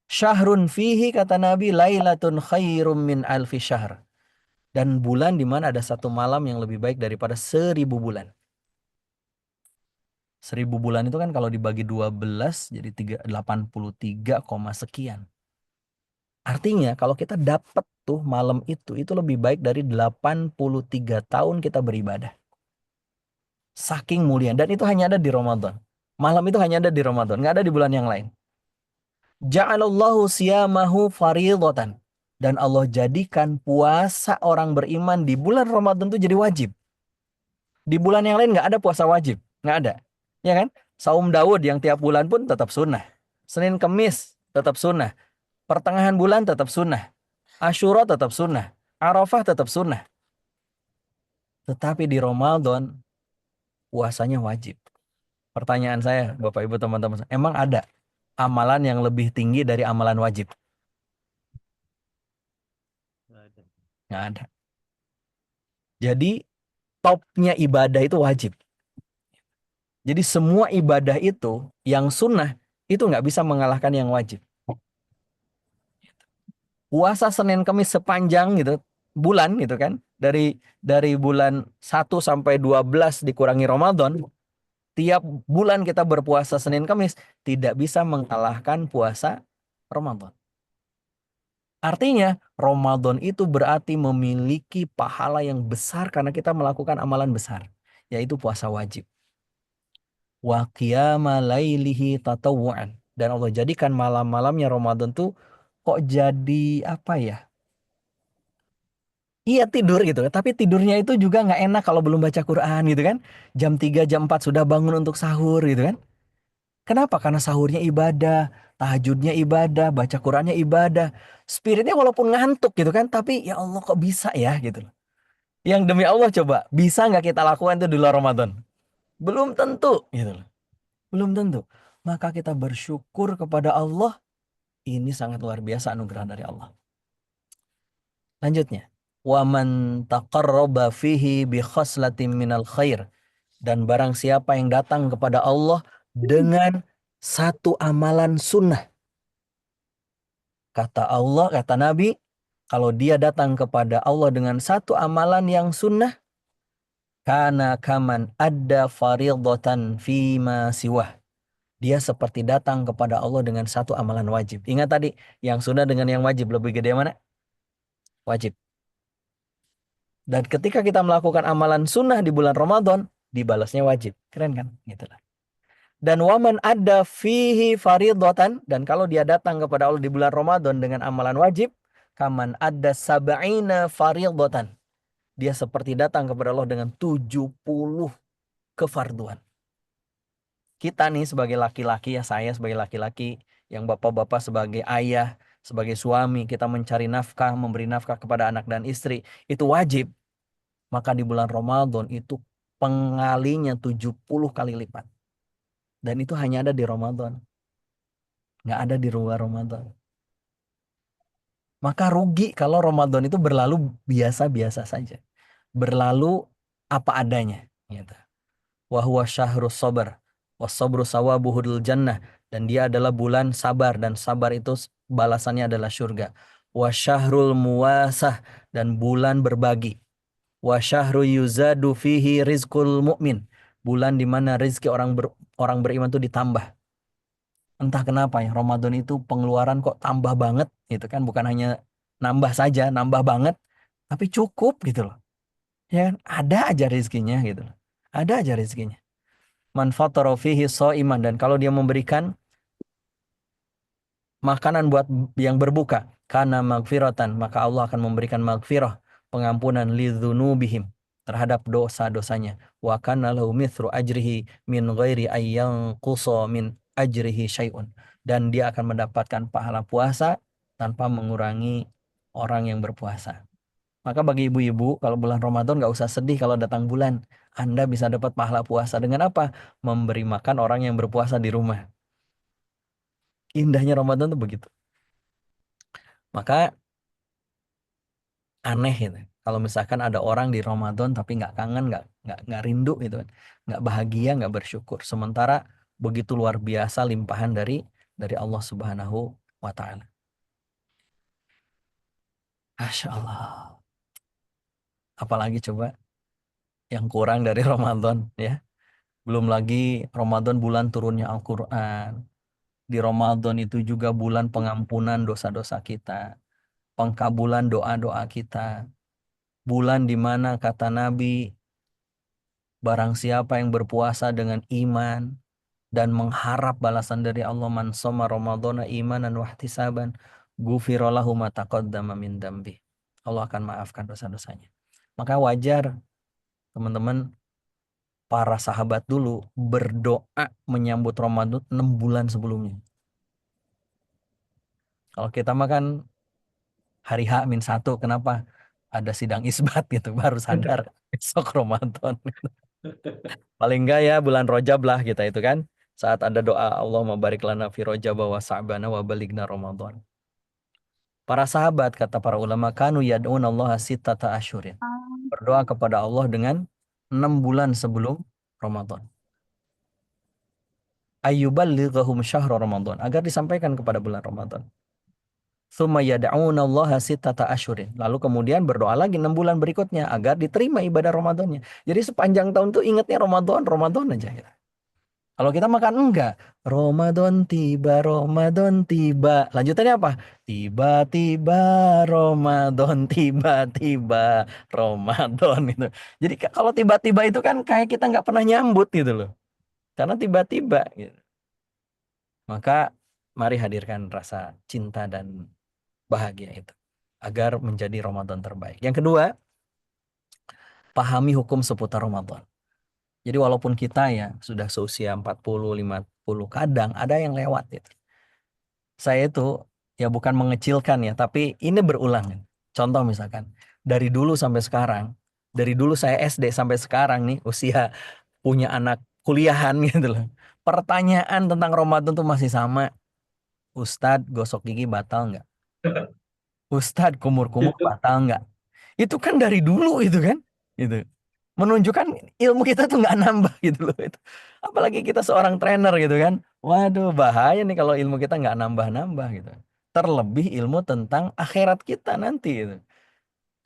Syahrun fihi, kata Nabi, lailatun khairum min alfi syahr. Dan bulan di mana ada satu malam yang lebih baik daripada 1000 bulan. 1000 bulan itu kan kalau dibagi 12 jadi 83, sekian. Artinya kalau kita dapat tuh malam itu lebih baik dari 83 tahun kita beribadah. Saking mulia. Dan itu hanya ada di Ramadan. Malam itu hanya ada di Ramadan. Nggak ada di bulan yang lain. Ja'alallahu siyamahu faridatan. Dan Allah jadikan puasa orang beriman di bulan Ramadan itu jadi wajib. Di bulan yang lain nggak ada puasa wajib. Nggak ada. Ya kan? Saum Daud yang tiap bulan pun tetap sunnah. Senin Kemis tetap sunnah. Pertengahan bulan tetap sunnah. Asyura tetap sunnah. Arafah tetap sunnah. Tetapi di Ramadan puasanya wajib. Pertanyaan saya, Bapak Ibu teman-teman, emang ada amalan yang lebih tinggi dari amalan wajib? Nggak ada. Jadi topnya ibadah itu wajib. Jadi semua ibadah itu yang sunnah itu nggak bisa mengalahkan yang wajib. Puasa Senin Kamis sepanjang gitu bulan gitu kan, dari bulan 1 sampai 12 dikurangi Ramadan, tiap bulan kita berpuasa Senin Kamis tidak bisa mengalahkan puasa Ramadan. Artinya Ramadan itu berarti memiliki pahala yang besar karena kita melakukan amalan besar, yaitu puasa wajib. Wa qiyama lailihi tatawwu'an. Dan Allah jadikan malam-malamnya Ramadan tuh kok jadi apa ya? Iya tidur gitu, tapi tidurnya itu juga nggak enak kalau belum baca Quran gitu kan. Jam 3 jam 4 sudah bangun untuk sahur gitu kan. Kenapa? Karena sahurnya ibadah, tahajudnya ibadah, baca Qurannya ibadah. Spiritnya walaupun ngantuk gitu kan, tapi ya Allah kok bisa ya gitu loh. Yang demi Allah coba, bisa nggak kita lakukan itu di luar Ramadan? Belum tentu gitu loh. Belum tentu. Maka kita bersyukur kepada Allah, ini sangat luar biasa anugerah dari Allah. Lanjutnya, wa man taqarraba fihi bi khaslatin minal khair, dan barang siapa yang datang kepada Allah dengan satu amalan sunnah. Kata Allah, kata Nabi, kalau dia datang kepada Allah dengan satu amalan yang sunnah, kana kaman adda faridatan fima siwah. Dia seperti datang kepada Allah dengan satu amalan wajib. Ingat tadi, yang sunnah dengan yang wajib lebih gede mana? Wajib. Dan ketika kita melakukan amalan sunnah di bulan Ramadan, dibalasnya wajib. Keren kan? Gitu lah. Dan waman ada fihi faridatan, dan kalau dia datang kepada Allah di bulan Ramadan dengan amalan wajib, kaman ada sab'ina faridatan. Dia seperti datang kepada Allah dengan 70 kefarduan. Kita nih sebagai laki-laki, ya saya sebagai laki-laki, yang bapak-bapak sebagai ayah, sebagai suami, kita mencari nafkah, memberi nafkah kepada anak dan istri, itu wajib. Maka di bulan Ramadan itu pengalinya 70 kali lipat. Dan itu hanya ada di Ramadan. Nggak ada di luar Ramadan. Maka rugi kalau Ramadan itu berlalu biasa-biasa saja. Berlalu apa adanya. Gitu. Wa huwa syahrus sabar. Was-sabru sawabuhul jannah. Dan dia adalah bulan sabar. Dan sabar itu balasannya adalah surga. Wa syahrul muwasah. Dan bulan berbagi. Wa syahru yuzadu fihi rizqul mu'min. Bulan di mana rezeki orang beriman itu ditambah. Entah kenapa ya, Ramadan itu pengeluaran kok tambah banget gitu kan, bukan hanya nambah saja, nambah banget, tapi cukup gitu loh. Ya kan? Ada aja rezekinya gitu loh. Ada aja rezekinya. Man fatara fihi shaiman, dan kalau dia memberikan makanan buat yang berbuka, kana magfiratan, maka Allah akan memberikan magfirah, pengampunan lidzunubihim, terhadap dosa-dosanya. Wa kana lahu mithru ajrihi min ghairi ayyanqusa min ajrihi syai'un, dan dia akan mendapatkan pahala puasa tanpa mengurangi orang yang berpuasa. Maka bagi ibu-ibu, kalau bulan Ramadan nggak usah sedih kalau datang bulan. Anda bisa dapat pahala puasa dengan apa? Memberi makan orang yang berpuasa di rumah. Indahnya Ramadan tuh begitu. Maka aneh gitu. Kalau misalkan ada orang di Ramadan tapi nggak kangen, nggak rindu gitu kan, nggak bahagia, nggak bersyukur. Sementara begitu luar biasa limpahan dari Allah Subhanahu wa Ta'ala. Masya Allah. Apalagi coba yang kurang dari Ramadan ya. Belum lagi Ramadan bulan turunnya Al-Quran. Di Ramadan itu juga bulan pengampunan dosa-dosa kita, pengkabulan doa-doa kita. Bulan di mana kata Nabi, barang siapa yang berpuasa dengan iman dan mengharap balasan dari Allah, man shoma ramadhana imanan wa ihtisaban, ghufira lahu ma taqaddama min dambi. Allah akan maafkan dosa-dosanya. Maka wajar teman-teman, para sahabat dulu berdoa menyambut Ramadan 6 bulan sebelumnya. Kalau kita makan hari H-1, kenapa? Ada sidang isbat gitu, baru sadar besok Ramadan. Paling enggak ya bulan Rajab lah kita itu kan. Saat ada doa Allahumma barik lana fi Rajab wa sa'bana wa balighna Ramadan. Para sahabat, kata para ulama, kanu yad'un Allah sittata asyurin. Berdoa kepada Allah dengan 6 bulan sebelum Ramadan. Ayyuballighahum syahra Ramadan, agar disampaikan kepada bulan Ramadan. Tsumma yad'una Allah sittata asyurin. Lalu kemudian berdoa lagi 6 bulan berikutnya agar diterima ibadah Ramadannya. Jadi sepanjang tahun tuh ingatnya Ramadan, Ramadan aja ya. Kalau kita makan enggak, Ramadan tiba, Ramadan tiba. Lanjutannya apa? Tiba-tiba Ramadan, tiba-tiba Ramadan itu. Jadi kalau tiba-tiba itu kan kayak kita nggak pernah nyambut gitu loh. Karena tiba-tiba gitu. Maka mari hadirkan rasa cinta dan bahagia itu. agar menjadi Ramadan terbaik. Yang kedua, pahami hukum seputar Ramadan. Jadi walaupun kita ya sudah seusia 40, 50, kadang ada yang lewat gitu. Saya itu ya bukan mengecilkan ya, tapi ini berulang. Contoh misalkan, dari dulu sampai sekarang, dari dulu saya SD sampai sekarang nih, usia punya anak kuliahan gitu loh. Pertanyaan tentang Ramadan tuh masih sama. Ustadz, gosok gigi batal nggak? Ustadz, kumur-kumur batal nggak? Itu kan dari dulu itu kan, gitu. Menunjukkan ilmu kita tuh nggak nambah gitu loh itu. Apalagi kita seorang trainer gitu kan. Waduh, bahaya nih kalau ilmu kita nggak nambah-nambah gitu. Terlebih ilmu tentang akhirat kita nanti gitu.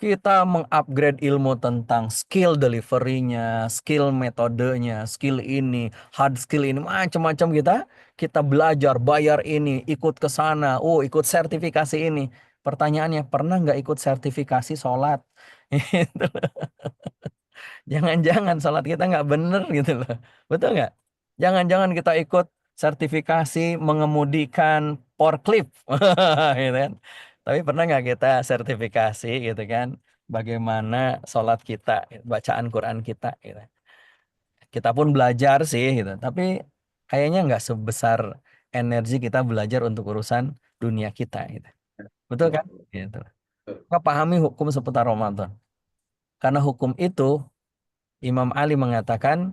Kita mengupgrade ilmu tentang skill delivery-nya, skill metodenya, skill ini, hard skill ini, macam-macam kita belajar, bayar ini, ikut ke sana, ikut sertifikasi ini. Pertanyaannya, pernah nggak ikut sertifikasi sholat? Gitu. Jangan-jangan sholat kita nggak bener gitu loh. Betul nggak? Jangan-jangan kita ikut sertifikasi mengemudikan forklift. Gitu kan. Tapi pernah nggak kita sertifikasi gitu kan? Bagaimana sholat kita, bacaan Quran kita gitu. Kita pun belajar sih gitu. Tapi kayaknya nggak sebesar energi kita belajar untuk urusan dunia kita gitu. Betul kan? Gitu. Maka pahami hukum seputar Ramadan. Karena hukum itu Imam Ali mengatakan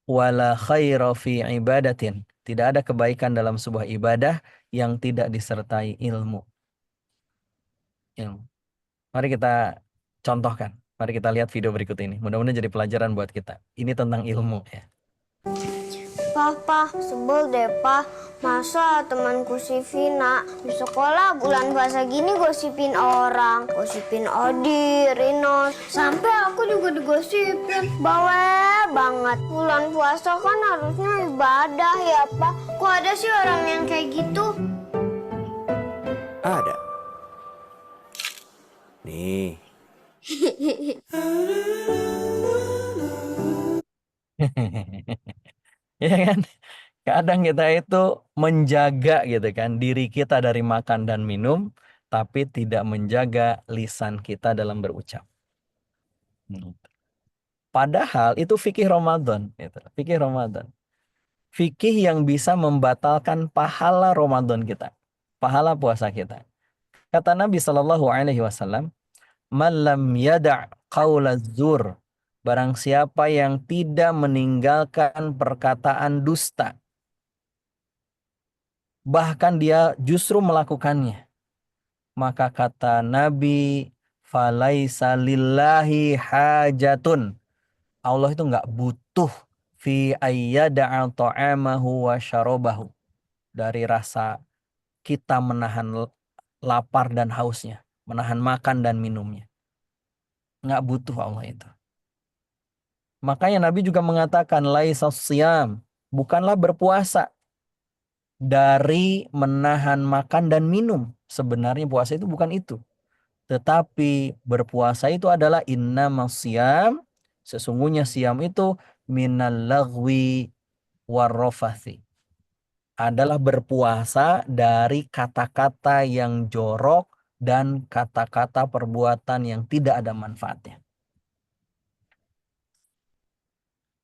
wala khaira fi ibadatin. Tidak ada kebaikan dalam sebuah ibadah yang tidak disertai ilmu. Ilmu. Mari kita contohkan. Mari kita lihat video berikut ini. Mudah-mudahan jadi pelajaran buat kita. Ini tentang ilmu ya. Pah, sebel deh, Pah. Masa temanku si Vina di sekolah bulan puasa gini gosipin orang. Gosipin Odi, Rino. Sampai aku juga digosipin. Bawel banget. Bulan puasa kan harusnya ibadah ya, Pah. Kok ada sih orang yang kayak gitu? Ada. Nih. Ya kan? Kadang kita itu menjaga gitu kan diri kita dari makan dan minum, tapi tidak menjaga lisan kita dalam berucap. Padahal itu fikih Ramadan, gitu. Fikih Ramadan. Fikih yang bisa membatalkan pahala Ramadan kita, pahala puasa kita. Kata Nabi Shallallahu Alaihi Wasallam, "Malam yada' qaula zur." Barang siapa yang tidak meninggalkan perkataan dusta, bahkan dia justru melakukannya, maka kata Nabi, "Falaisa lillahi hajatun." Allah itu nggak butuh fi ayyada'a ta'amahu wa syarabahu, dari rasa kita menahan lapar dan hausnya, menahan makan dan minumnya. Nggak butuh Allah itu. Makanya Nabi juga mengatakan laisas siyam, bukanlah berpuasa dari menahan makan dan minum. Sebenarnya puasa itu bukan itu. Tetapi berpuasa itu adalah innamas siyam, sesungguhnya siam itu minal lagwi warrofathi, adalah berpuasa dari kata-kata yang jorok dan kata-kata perbuatan yang tidak ada manfaatnya.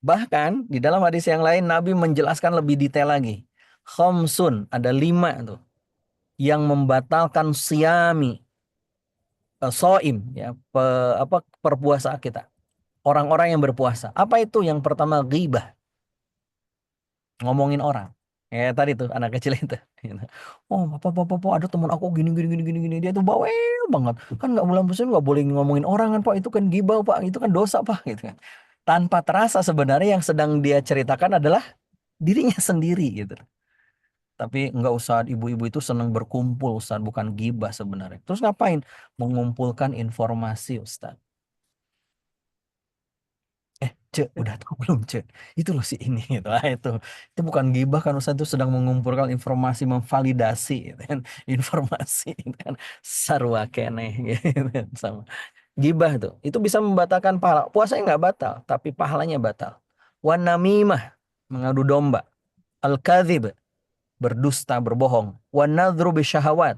Bahkan di dalam hadis yang lain Nabi menjelaskan lebih detail lagi. Khamsun, ada 5 tuh yang membatalkan siyami, soim ya, perpuasa kita. Orang-orang yang berpuasa. Apa itu? Yang pertama ghibah. Ngomongin orang. Ya tadi tuh anak kecil itu. Oh, apa ada teman aku gini dia tuh bawel banget. Kan nggak bulan puasa nggak boleh ngomongin orang kan Pak, itu kan ghibah Pak, itu kan dosa Pak gitu kan. Tanpa terasa sebenarnya yang sedang dia ceritakan adalah dirinya sendiri gitu. Tapi nggak usah, ibu-ibu itu senang berkumpul Ustaz, bukan ghibah sebenarnya. Terus ngapain? Mengumpulkan informasi Ustaz. Cek, udah tahu belum Cek? Itu loh si ini gitu. Itu bukan gibah kan Ustaz, itu sedang mengumpulkan informasi, memvalidasi gitu kan. Informasi gitu kan. Sarwa keneh gitu kan. Sama. Gibah tuh. Itu bisa membatalkan pahala. Puasanya nggak batal, tapi pahalanya batal. Wan namimah, mengadu domba. Al-kadzib, berdusta, berbohong. Wan nadhru bisyahawat,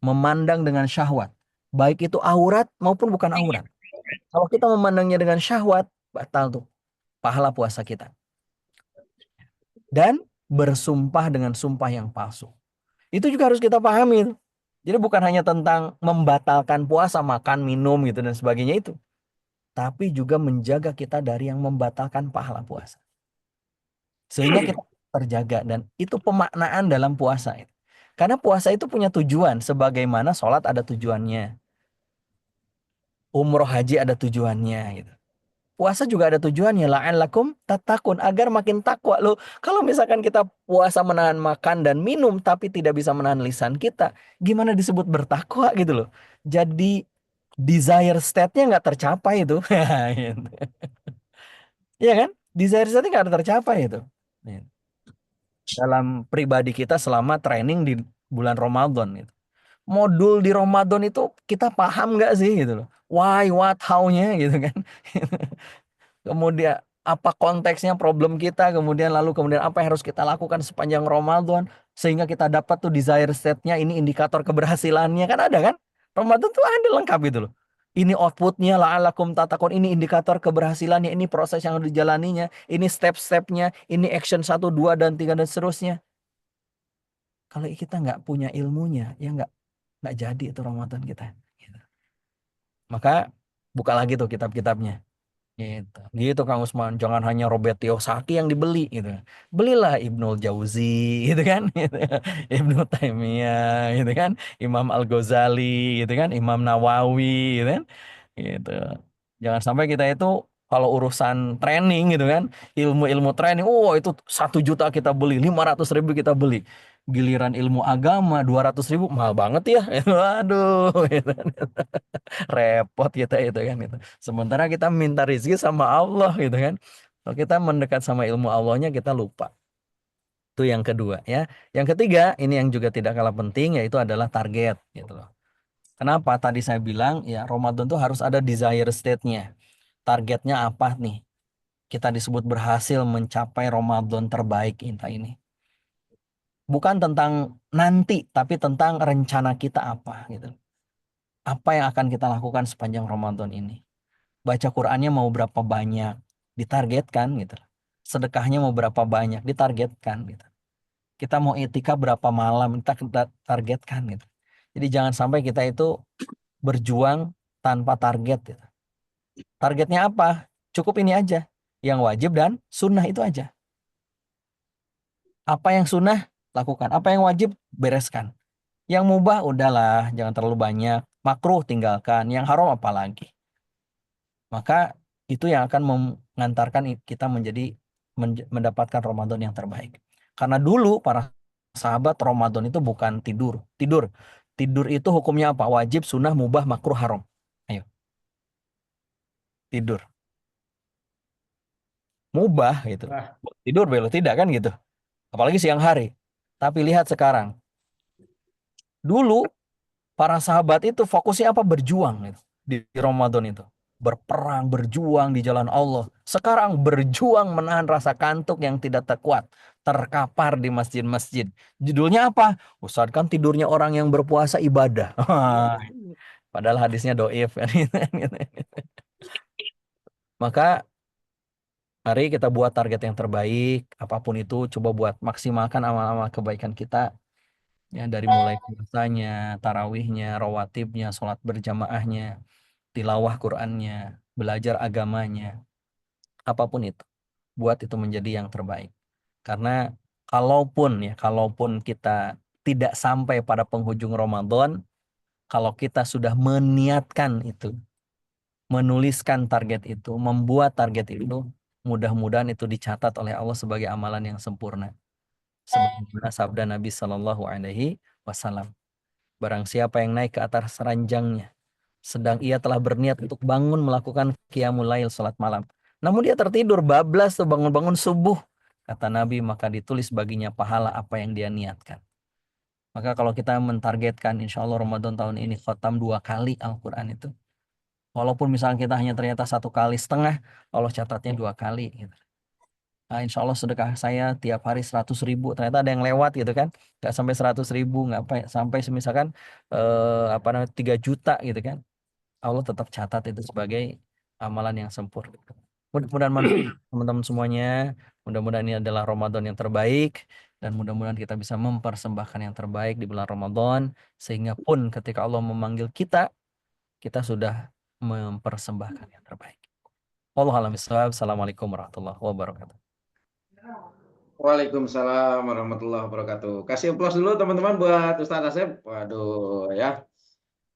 memandang dengan syahwat. Baik itu aurat maupun bukan aurat. Kalau kita memandangnya dengan syahwat, batal tuh pahala puasa kita. Dan bersumpah dengan sumpah yang palsu. Itu juga harus kita pahami. Jadi bukan hanya tentang membatalkan puasa, makan, minum gitu dan sebagainya itu. Tapi juga menjaga kita dari yang membatalkan pahala puasa. Sehingga kita terjaga, dan itu pemaknaan dalam puasa. Karena puasa itu punya tujuan, sebagaimana sholat ada tujuannya. Umroh haji ada tujuannya gitu. Puasa juga ada tujuannya, la'allakum tattaqun, agar makin takwa. Loh, kalau misalkan kita puasa menahan makan dan minum tapi tidak bisa menahan lisan kita, gimana disebut bertakwa gitu loh. Jadi desire state-nya nggak tercapai itu. Gitu. Iya kan? Desire state-nya nggak tercapai itu. Dalam pribadi kita selama training di bulan Ramadan gitu. Modul di Ramadan itu kita paham nggak sih gitu loh. Why, what, how-nya gitu kan. Kemudian apa konteksnya problem kita, kemudian apa yang harus kita lakukan sepanjang Ramadan sehingga kita dapat tuh desire state-nya, ini indikator keberhasilannya kan ada kan? Ramadan tuh ada lengkap gitu loh. Ini outputnya la'alakum tatakun, ini indikator keberhasilannya, ini proses yang harus dijalaninya, ini step-stepnya, ini action 1, 2, dan 3 dan seterusnya. Kalau kita nggak punya ilmunya, ya nggak jadi itu Ramadan kita. Gitu. Maka buka lagi tuh kitab-kitabnya. Gitu Kang Usman, jangan hanya Robert Kiyosaki yang dibeli gitu. Belilah Ibnul Jauzi gitu kan, gitu. Ibnu Taimiyah gitu kan, Imam Al-Ghazali gitu kan, Imam Nawawi gitu kan. Gitu. Jangan sampai kita itu kalau urusan training gitu kan, ilmu-ilmu training, oh itu 1 juta kita beli, 500.000 kita beli. Giliran ilmu agama 200.000 mahal banget ya. Waduh, gitu kan. Repot kita itu kan gitu. Sementara kita minta rezeki sama Allah gitu kan. Kalau kita mendekat sama ilmu Allahnya kita lupa. Itu yang kedua ya. Yang ketiga, ini yang juga tidak kalah penting, yaitu adalah target gitu loh. Kenapa? Tadi saya bilang ya Ramadan tuh harus ada desire state-nya. Targetnya apa nih? Kita disebut berhasil mencapai Ramadan terbaik kita ini. Bukan tentang nanti, tapi tentang rencana kita apa gitu. Apa yang akan kita lakukan sepanjang Ramadan ini? Baca Qur'annya mau berapa banyak, ditargetkan gitu. Sedekahnya mau berapa banyak, ditargetkan gitu. Kita mau itikaf berapa malam, kita targetkan gitu. Jadi jangan sampai kita itu berjuang tanpa target gitu. Targetnya apa? Cukup ini aja. Yang wajib dan sunnah itu aja. Apa yang sunnah, lakukan. Apa yang wajib, bereskan. Yang mubah, udahlah, jangan terlalu banyak. Makruh, tinggalkan. Yang haram, apalagi. Maka itu yang akan mengantarkan kita mendapatkan Ramadan yang terbaik. Karena dulu para sahabat Ramadan itu bukan tidur. Tidur itu hukumnya apa? Wajib, sunnah, mubah, makruh, haram. Ayo. Tidur. Mubah gitu. Tidur belum tidak kan gitu. Apalagi siang hari. Tapi lihat sekarang. Dulu para sahabat itu fokusnya apa? Berjuang gitu, di Ramadan itu. Berperang, berjuang di jalan Allah. Sekarang berjuang menahan rasa kantuk yang tidak terkuat. Terkapar di masjid-masjid. Judulnya apa? Ustaz, kan tidurnya orang yang berpuasa ibadah. Padahal hadisnya doif. Maka mari kita buat target yang terbaik. Apapun itu, coba buat maksimalkan amal-amal kebaikan kita. Ya, dari mulai puasanya, tarawihnya, rawatibnya, sholat berjamaahnya, tilawah Qur'annya, belajar agamanya, apapun itu, buat itu menjadi yang terbaik. Karena kalaupun kita tidak sampai pada penghujung Ramadan, kalau kita sudah meniatkan itu, menuliskan target itu, membuat target itu, mudah-mudahan itu dicatat oleh Allah sebagai amalan yang sempurna. Sebagaimana sabda Nabi Shallallahu Alaihi Wasallam. Barang siapa yang naik ke atas ranjangnya, sedang ia telah berniat untuk bangun melakukan qiyamul lail, salat malam. Namun dia tertidur, bablas tuh bangun-bangun subuh. Kata Nabi, maka ditulis baginya pahala apa yang dia niatkan. Maka kalau kita mentargetkan, insya Allah Ramadan tahun ini khatam 2 kali Al-Quran itu. Walaupun misalnya kita hanya ternyata 1,5 kali, Allah catatnya 2 kali. Gitu. Insya Allah sedekah saya tiap hari 100.000. Ternyata ada yang lewat gitu kan, nggak sampai 100.000, nggak sampai misalkan 3 juta gitu kan. Allah tetap catat itu sebagai amalan yang sempurna. Mudah-mudahan teman-teman semuanya, mudah-mudahan ini adalah Ramadan yang terbaik, dan mudah-mudahan kita bisa mempersembahkan yang terbaik di bulan Ramadan, sehingga pun ketika Allah memanggil kita sudah mempersembahkan yang terbaik. Wallahu a'lam bishawab. Assalamualaikum warahmatullahi wabarakatuh. Waalaikumsalam warahmatullahi wabarakatuh. Kasih aplaus dulu teman-teman buat Ustaz Asep. Waduh ya.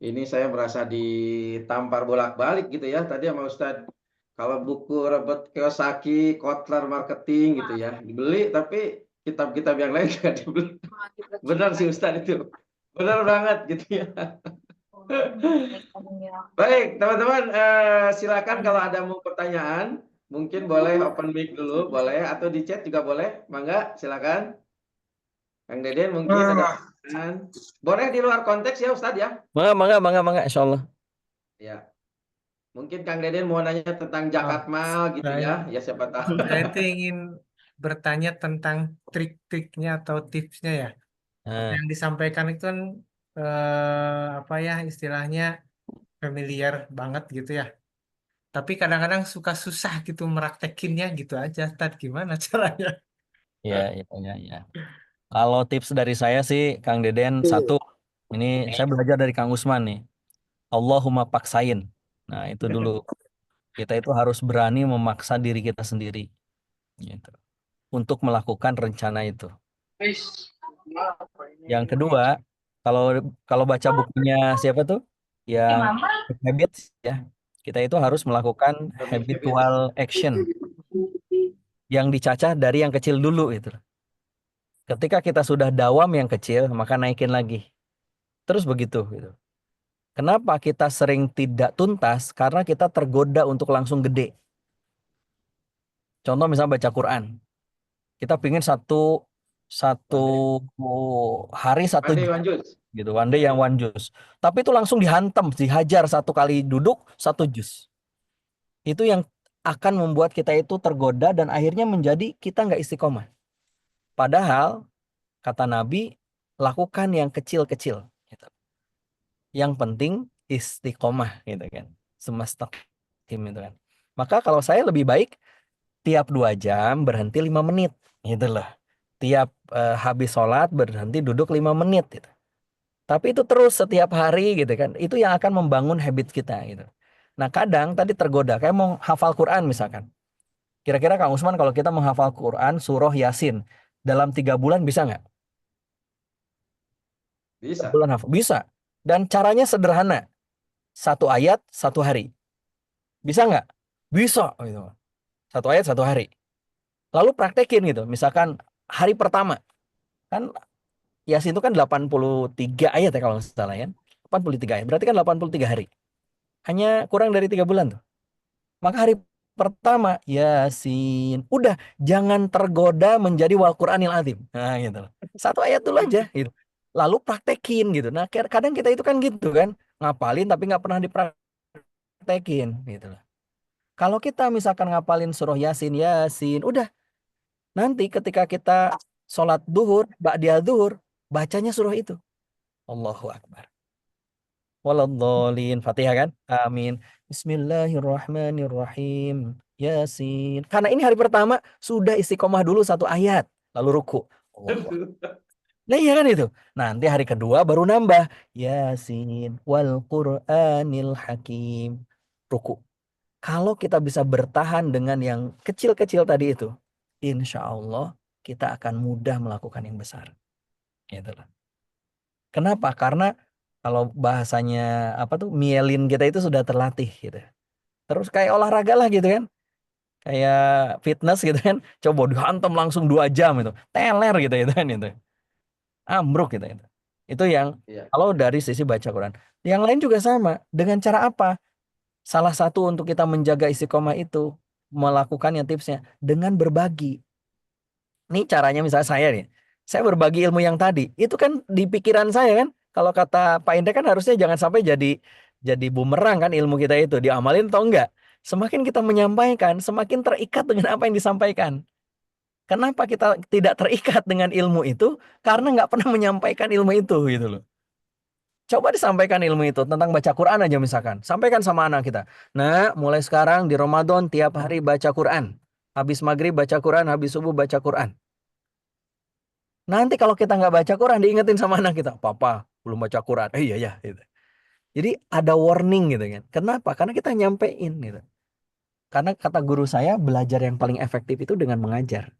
Ini saya merasa ditampar bolak-balik gitu ya. Tadi sama Ustaz, kalau buku Robert Kiyosaki, Kotler Marketing gitu ya, dibeli, tapi kitab-kitab yang lain nggak dibeli. Benar sih Ustaz itu. Benar banget gitu ya. Baik, teman-teman, silakan kalau ada mau pertanyaan, mungkin boleh open mic dulu, boleh, atau di chat juga boleh. Mangga, silakan. Kang Deden mungkin ada pertanyaan. Boleh di luar konteks ya Ustadz ya? Mangga, insya Allah. Ya. Mungkin Kang Deden mau nanya tentang zakat mal gitu ya. Ya siapa tahu. Saya tuh ingin bertanya tentang trik-triknya atau tipsnya ya. Yang disampaikan itu kan apa ya istilahnya familiar banget gitu ya. Tapi kadang-kadang suka susah gitu meraktekinnya gitu aja. Tad gimana caranya? Ya. Kalau tips dari saya sih, Kang Deden, satu, ini saya belajar dari Kang Usman nih. Allahumma paksain. Nah, itu dulu. Kita itu harus berani memaksa diri kita sendiri. Gitu. Untuk melakukan rencana itu. Yang kedua, kalau baca bukunya siapa tuh? Yang Habits ya. Kita itu harus melakukan habitual action yang dicacah dari yang kecil dulu itu. Ketika kita sudah dawam yang kecil, maka naikin lagi. Terus begitu gitu. Kenapa kita sering tidak tuntas? Karena kita tergoda untuk langsung gede. Contoh misalnya baca Quran. Kita pingin satu hari satu juz, gitu, one day yang one juz. Tapi itu langsung dihantam, dihajar satu kali duduk satu juz. Itu yang akan membuat kita itu tergoda dan akhirnya menjadi kita nggak istiqomah. Padahal kata Nabi, lakukan yang kecil-kecil. Gitu. Yang penting istiqomah, gitu kan. Semastaqim itu kan. Maka kalau saya lebih baik tiap 2 jam berhenti 5 menit, gitu loh. Tiap habis sholat berhenti duduk 5 menit, gitu. Tapi itu terus setiap hari, gitu kan. Itu yang akan membangun habit kita, gitu. Nah kadang tadi tergoda, kayak mau hafal Quran misalkan. Kira-kira Kang Usman kalau kita menghafal Quran surah Yasin dalam 3 bulan bisa nggak? Bisa. Bisa. Dan caranya sederhana. 1 ayat 1 hari. Bisa nggak? Bisa. Gitu. 1 ayat 1 hari. Lalu praktekin gitu. Misalkan hari pertama. Kan Yasin itu kan 83 ayat ya kalau nggak salah ya. 83 ayat. Berarti kan 83 hari. Hanya kurang dari 3 bulan tuh. Maka hari pertama Yasin. Udah, jangan tergoda menjadi wal Qur'anil azim. Nah gitu. 1 ayat dulu aja gitu. Lalu praktekin gitu. Nah kadang kita itu kan gitu kan. Ngapalin tapi nggak pernah dipraktekin gitu. Kalau kita misalkan ngapalin surah Yasin, udah. Nanti ketika kita sholat duhur, ba'da duhur, bacanya surah itu. Allahu Akbar. Waladhdallin. Fatihah kan? Amin. Bismillahirrahmanirrahim. Yasin. Karena ini hari pertama, sudah istiqomah dulu 1 ayat. Lalu ruku. Nah iya kan itu. Nanti hari kedua baru nambah. Yasin. Wal Qur'anil Hakim. Ruku. Kalau kita bisa bertahan dengan yang kecil-kecil tadi itu, insya Allah kita akan mudah melakukan yang besar. Gitu loh. Kenapa? Karena kalau bahasanya mielin kita itu sudah terlatih gitu. Terus kayak olahraga lah gitu kan. Kayak fitness gitu kan. Coba dihantam langsung 2 jam itu. Teler gitu kan itu. Ambruk gitu. Itu yang kalau dari sisi baca Quran. Yang lain juga sama. Dengan cara apa? Salah satu untuk kita menjaga istiqomah itu melakukannya tipsnya dengan berbagi. Ini caranya misalnya saya nih. Saya berbagi ilmu yang tadi. Itu kan di pikiran saya kan. Kalau kata Pak Indra kan harusnya jangan sampai jadi bumerang kan ilmu kita itu. Diamalin atau enggak. Semakin kita menyampaikan, semakin terikat dengan apa yang disampaikan. Kenapa kita tidak terikat dengan ilmu itu? Karena nggak pernah menyampaikan ilmu itu gitu loh. Coba disampaikan ilmu itu tentang baca Quran aja misalkan. Sampaikan sama anak kita. Nah, mulai sekarang di Ramadan tiap hari baca Quran. Habis maghrib baca Quran, habis subuh baca Quran. Nanti kalau kita nggak baca Quran, diingetin sama anak kita. Papa, belum baca Quran. Iya ya. Gitu. Jadi ada warning gitu kan. Kenapa? Karena kita nyampein gitu. Karena kata guru saya, belajar yang paling efektif itu dengan mengajar.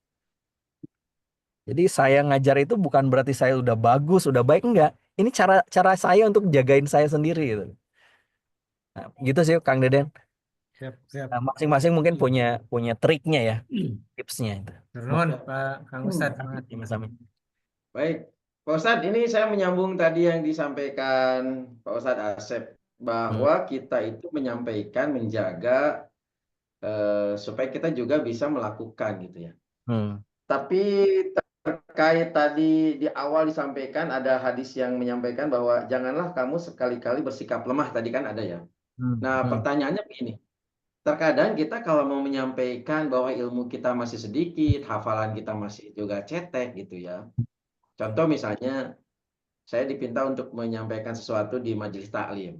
Jadi saya ngajar itu bukan berarti saya udah bagus, udah baik, enggak. Ini cara saya untuk jagain saya sendiri gitu. Nah, gitu sih Kang Deden. Siap. Nah, masing-masing mungkin punya triknya ya, tipsnya itu. Nuhun, Pak Kang Ustadz. Mas Amin. Baik, Pak Ustadz, ini saya menyambung tadi yang disampaikan Pak Ustadz Asep, bahwa kita itu menyampaikan, menjaga supaya kita juga bisa melakukan gitu ya. Tapi terkait tadi di awal disampaikan ada hadis yang menyampaikan bahwa janganlah kamu sekali-kali bersikap lemah, tadi kan ada ya. Nah, pertanyaannya begini. Terkadang kita kalau mau menyampaikan bahwa ilmu kita masih sedikit, hafalan kita masih juga cetek gitu ya. Contoh misalnya saya dipinta untuk menyampaikan sesuatu di majelis taklim.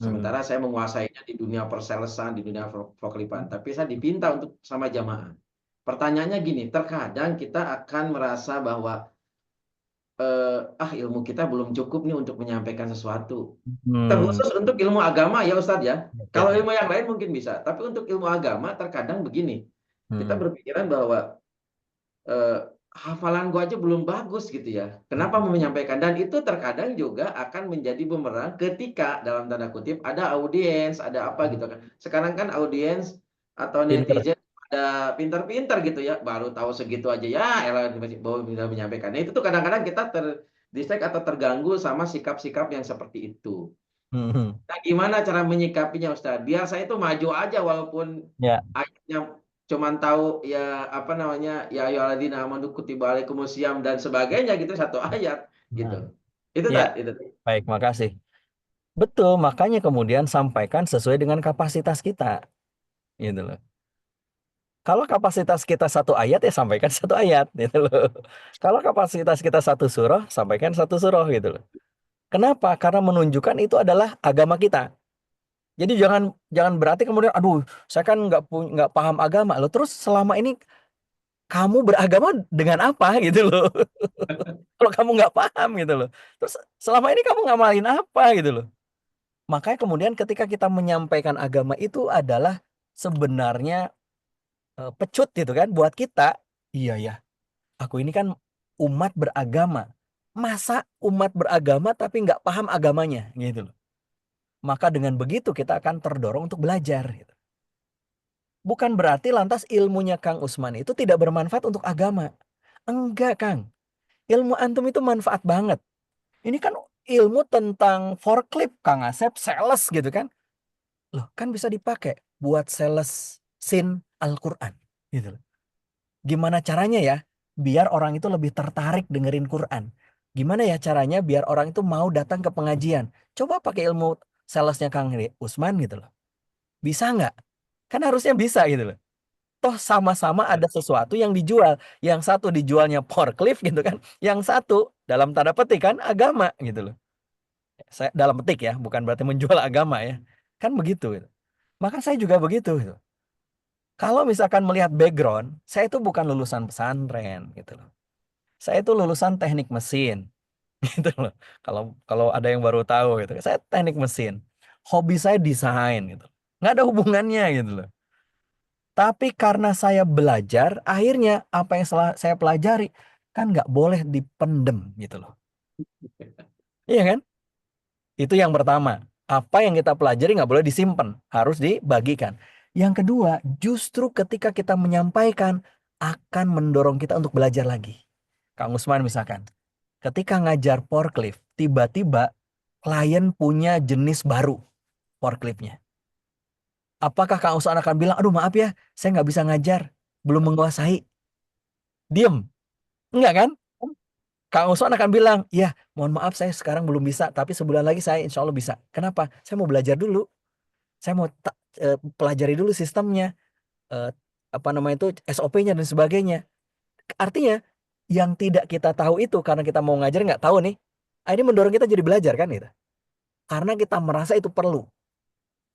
Sementara saya menguasainya di dunia perselesan, di dunia voklipan, tapi saya dipinta untuk sama jamaah. Pertanyaannya gini, terkadang kita akan merasa bahwa ilmu kita belum cukup nih untuk menyampaikan sesuatu. Terkhusus untuk ilmu agama ya Ustadz ya. Kalau ilmu yang lain mungkin bisa, tapi untuk ilmu agama terkadang begini. Kita berpikiran bahwa hafalan gua aja belum bagus gitu ya. Kenapa mau menyampaikan? Dan itu terkadang juga akan menjadi bumerang ketika dalam tanda kutip ada audiens, ada apa gitu kan. Sekarang kan audiens atau netizen ada pintar-pintar gitu ya, baru tahu segitu aja ya, elah baru menyampaikan. Nah, itu tuh kadang-kadang kita terdistract atau terganggu sama sikap-sikap yang seperti itu. Nah, gimana cara menyikapinya Ustaz? Biar saya itu maju aja walaupun ayatnya cuman tahu ya apa namanya ya ayyuhalladzina amanu kutiba alaikumusiyam dan sebagainya gitu, satu ayat gitu. Itu Ya. itu. Baik, makasih. Betul, makanya kemudian sampaikan sesuai dengan kapasitas kita. Gitu loh. Kalau kapasitas kita satu ayat ya sampaikan satu ayat gitu loh. Kalau kapasitas kita satu surah, sampaikan satu surah gitu loh. Kenapa? Karena menunjukkan itu adalah agama kita. Jadi jangan berarti kemudian aduh, saya kan nggak paham agama loh. Terus selama ini kamu beragama dengan apa gitu loh. Kalau kamu nggak paham gitu loh. Terus selama ini kamu ngamalin apa gitu loh. Makanya kemudian ketika kita menyampaikan agama itu adalah sebenarnya pecut gitu kan buat kita. Iya ya, aku ini kan umat beragama. Masa umat beragama tapi nggak paham agamanya gitu loh. Maka dengan begitu kita akan terdorong untuk belajar gitu. Bukan berarti lantas ilmunya Kang Usman itu tidak bermanfaat untuk agama. Enggak, Kang. Ilmu antum itu manfaat banget. Ini kan ilmu tentang forklift, Kang Asep, sales gitu kan. Loh, kan bisa dipakai buat sales sin Al-Quran gitu loh. Gimana caranya ya biar orang itu lebih tertarik dengerin Quran? Gimana ya caranya biar orang itu mau datang ke pengajian? Coba pakai ilmu salesnya Kang Usman gitu loh. Bisa nggak? Kan harusnya bisa gitu loh. Toh sama-sama ada sesuatu yang dijual. Yang satu dijualnya forklift gitu kan. Yang satu dalam tanda petik kan agama gitu loh. Saya dalam petik ya, bukan berarti menjual agama ya. Kan begitu gitu. Maka saya juga begitu gitu. Kalau misalkan melihat background, saya itu bukan lulusan pesantren gitu loh. Saya itu lulusan teknik mesin gitu loh. Kalau ada yang baru tahu gitu. Saya teknik mesin. Hobi saya desain gitu. Nggak ada hubungannya gitu loh. Tapi karena saya belajar, akhirnya apa yang saya pelajari kan nggak boleh dipendem gitu loh. Iya kan? Itu yang pertama. Apa yang kita pelajari nggak boleh disimpan, harus dibagikan. Yang kedua, justru ketika kita menyampaikan akan mendorong kita untuk belajar lagi. Kang Usman misalkan, ketika ngajar forklift, tiba-tiba klien punya jenis baru forkliftnya. Apakah Kang Usman akan bilang, aduh maaf ya, saya nggak bisa ngajar, belum menguasai. Diem. Enggak kan? Kang Usman akan bilang, ya mohon maaf saya sekarang belum bisa, tapi sebulan lagi saya insya Allah bisa. Kenapa? Saya mau belajar dulu. Saya mau pelajari dulu sistemnya, apa namanya itu SOP-nya dan sebagainya. Artinya yang tidak kita tahu itu karena kita mau ngajar nggak tahu nih. Ini mendorong kita jadi belajar kan gitu. Karena kita merasa itu perlu.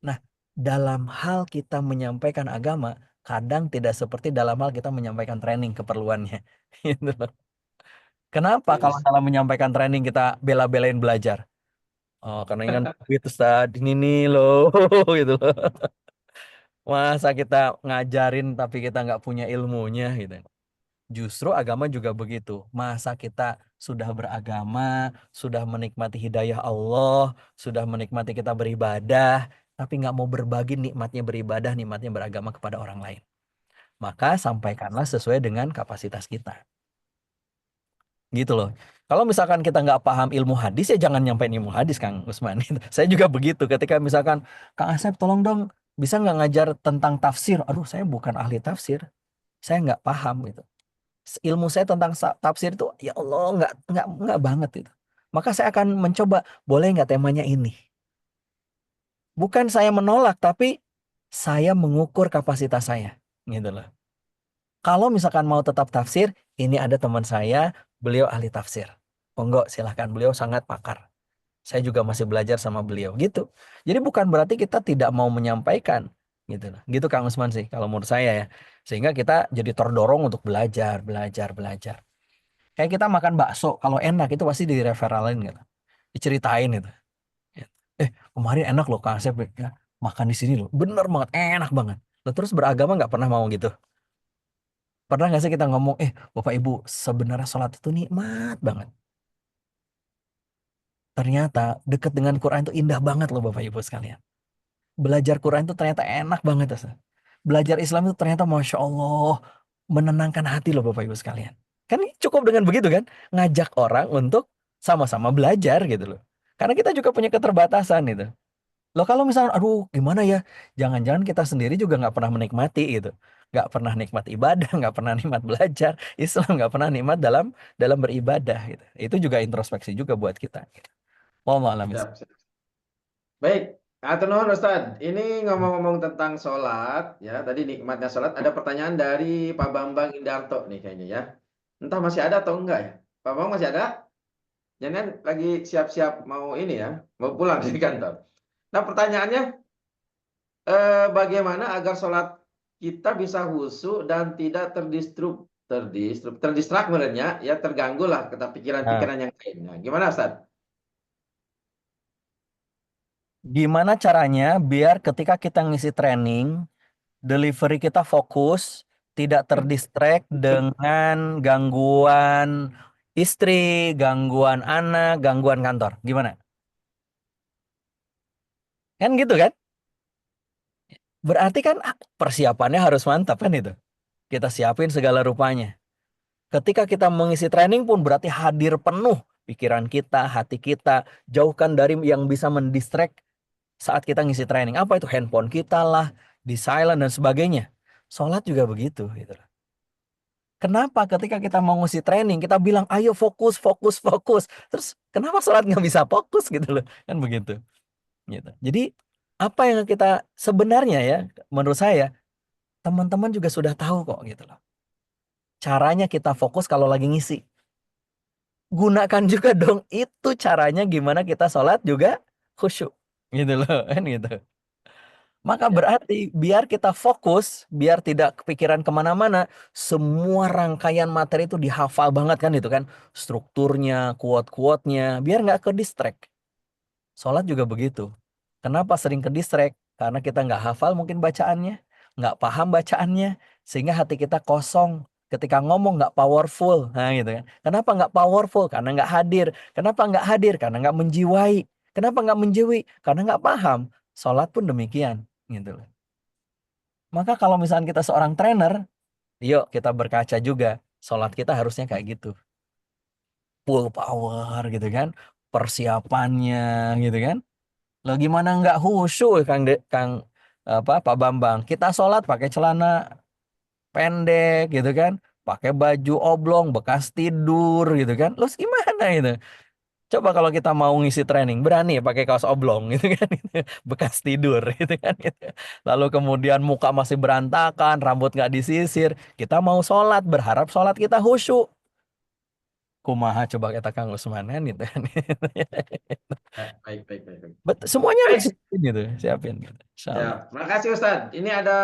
Nah, dalam hal kita menyampaikan agama, kadang tidak seperti dalam hal kita menyampaikan training keperluannya. Gitu loh. Kenapa kalau dalam menyampaikan training kita bela-belain belajar? Oh, karena ini kan duit Ustaz, ini nih loh, gitu loh. Masa kita ngajarin tapi kita nggak punya ilmunya gitu. Justru agama juga begitu. Masa kita sudah beragama, sudah menikmati hidayah Allah, sudah menikmati kita beribadah, tapi nggak mau berbagi nikmatnya beribadah, nikmatnya beragama kepada orang lain. Maka sampaikanlah sesuai dengan kapasitas kita. Gitu loh. Kalau misalkan kita nggak paham ilmu hadis, ya jangan nyampein ilmu hadis, Kang Usman. Saya juga begitu. Ketika misalkan, Kang Asep tolong dong, bisa nggak ngajar tentang tafsir? Aduh, saya bukan ahli tafsir. Saya nggak paham gitu. Ilmu saya tentang tafsir itu, ya Allah, nggak banget itu. Maka saya akan mencoba, boleh nggak temanya ini? Bukan saya menolak, tapi saya mengukur kapasitas saya. Gitu loh. Kalau misalkan mau tetap tafsir, ini ada teman saya, beliau ahli tafsir. Monggo silahkan, beliau sangat pakar. Saya juga masih belajar sama beliau gitu. Jadi bukan berarti kita tidak mau menyampaikan gitu. Gitu Kang Usman sih kalau menurut saya ya. Sehingga kita jadi terdorong untuk belajar. Kayak kita makan bakso, kalau enak itu pasti direferalin gitu. Diceritain gitu. Kemarin enak loh Kang Asep ya. Makan di sini loh. Bener banget, enak banget. Loh, terus beragama nggak pernah mau gitu. Pernah nggak sih kita ngomong, Bapak Ibu, sebenarnya sholat itu nikmat banget. Ternyata dekat dengan Quran itu indah banget loh Bapak Ibu sekalian. Belajar Quran itu ternyata enak banget. Belajar Islam itu ternyata Masya Allah menenangkan hati loh Bapak Ibu sekalian. Kan cukup dengan begitu kan. Ngajak orang untuk sama-sama belajar gitu loh. Karena kita juga punya keterbatasan gitu. Loh kalau misalnya, aduh gimana ya. Jangan-jangan kita sendiri juga nggak pernah menikmati gitu. Nggak pernah nikmat ibadah, nggak pernah nikmat belajar. Islam nggak pernah nikmat dalam beribadah gitu. Itu juga introspeksi juga buat kita. Wallahu a'lam bishawab. Siap, siap. Baik, atur nuhun Ustaz. Ini ngomong-ngomong tentang sholat, ya tadi nikmatnya sholat. Ada pertanyaan dari Pak Bambang Indarto nih kayaknya ya. Entah masih ada atau enggak ya. Pak Bambang masih ada? Jangan lagi siap-siap mau ini ya, mau pulang dari kantor. Nah pertanyaannya, bagaimana agar sholat kita bisa khusyuk dan tidak terdistrak menurutnya, ya terganggu lah kita pikiran-pikiran yang lain. Nah, gimana Ustaz? Gimana caranya biar ketika kita ngisi training, delivery kita fokus, tidak terdistract dengan gangguan istri, gangguan anak, gangguan kantor. Gimana? Kan gitu kan? Berarti kan persiapannya harus mantap kan itu. Kita siapin segala rupanya. Ketika kita mengisi training pun berarti hadir penuh pikiran kita, hati kita, jauhkan dari yang bisa mendistract saat kita ngisi training. Apa itu? Handphone kita lah, di silent dan sebagainya. Sholat juga begitu gitu. Kenapa ketika kita mau ngisi training kita bilang ayo fokus. Terus kenapa sholat nggak bisa fokus gitu loh. Kan begitu. Gitu. Jadi apa yang kita sebenarnya ya menurut saya teman-teman juga sudah tahu kok gitu loh. Caranya kita fokus kalau lagi ngisi. Gunakan juga dong itu caranya gimana kita sholat juga khusyuk. Gitu loh kan gitu. Maka berarti biar kita fokus, biar tidak kepikiran kemana-mana, semua rangkaian materi itu dihafal banget kan itu kan. Strukturnya, quote-quote-nya, biar nggak ke distract. Sholat juga begitu. Kenapa sering ke distract? Karena kita nggak hafal mungkin bacaannya, nggak paham bacaannya, sehingga hati kita kosong. Ketika ngomong nggak powerful, nah gitu kan. Kenapa nggak powerful? Karena nggak hadir. Kenapa nggak hadir? Karena nggak menjiwai. Kenapa nggak menjiwai? Karena nggak paham. Sholat pun demikian, gitu loh. Maka kalau misalnya kita seorang trainer, yuk kita berkaca juga. Sholat kita harusnya kayak gitu. Full power gitu kan. Persiapannya gitu kan. Loh gimana nggak khusyuk Pak Bambang. Kita sholat pakai celana pendek gitu kan. Pakai baju oblong bekas tidur gitu kan. Terus gimana itu? Coba kalau kita mau ngisi training, berani pakai kaos oblong gitu kan, bekas tidur gitu kan. Gitu. Lalu kemudian muka masih berantakan, rambut nggak disisir. Kita mau sholat, berharap sholat kita khusyuk. Kumaha coba kata Kang Usman kan gitu kan. Baik, baik, baik, baik. Semuanya harus Baik, siapin gitu, siapin gitu. Insyaallah. siap. Makasih Ustadz. Ini ada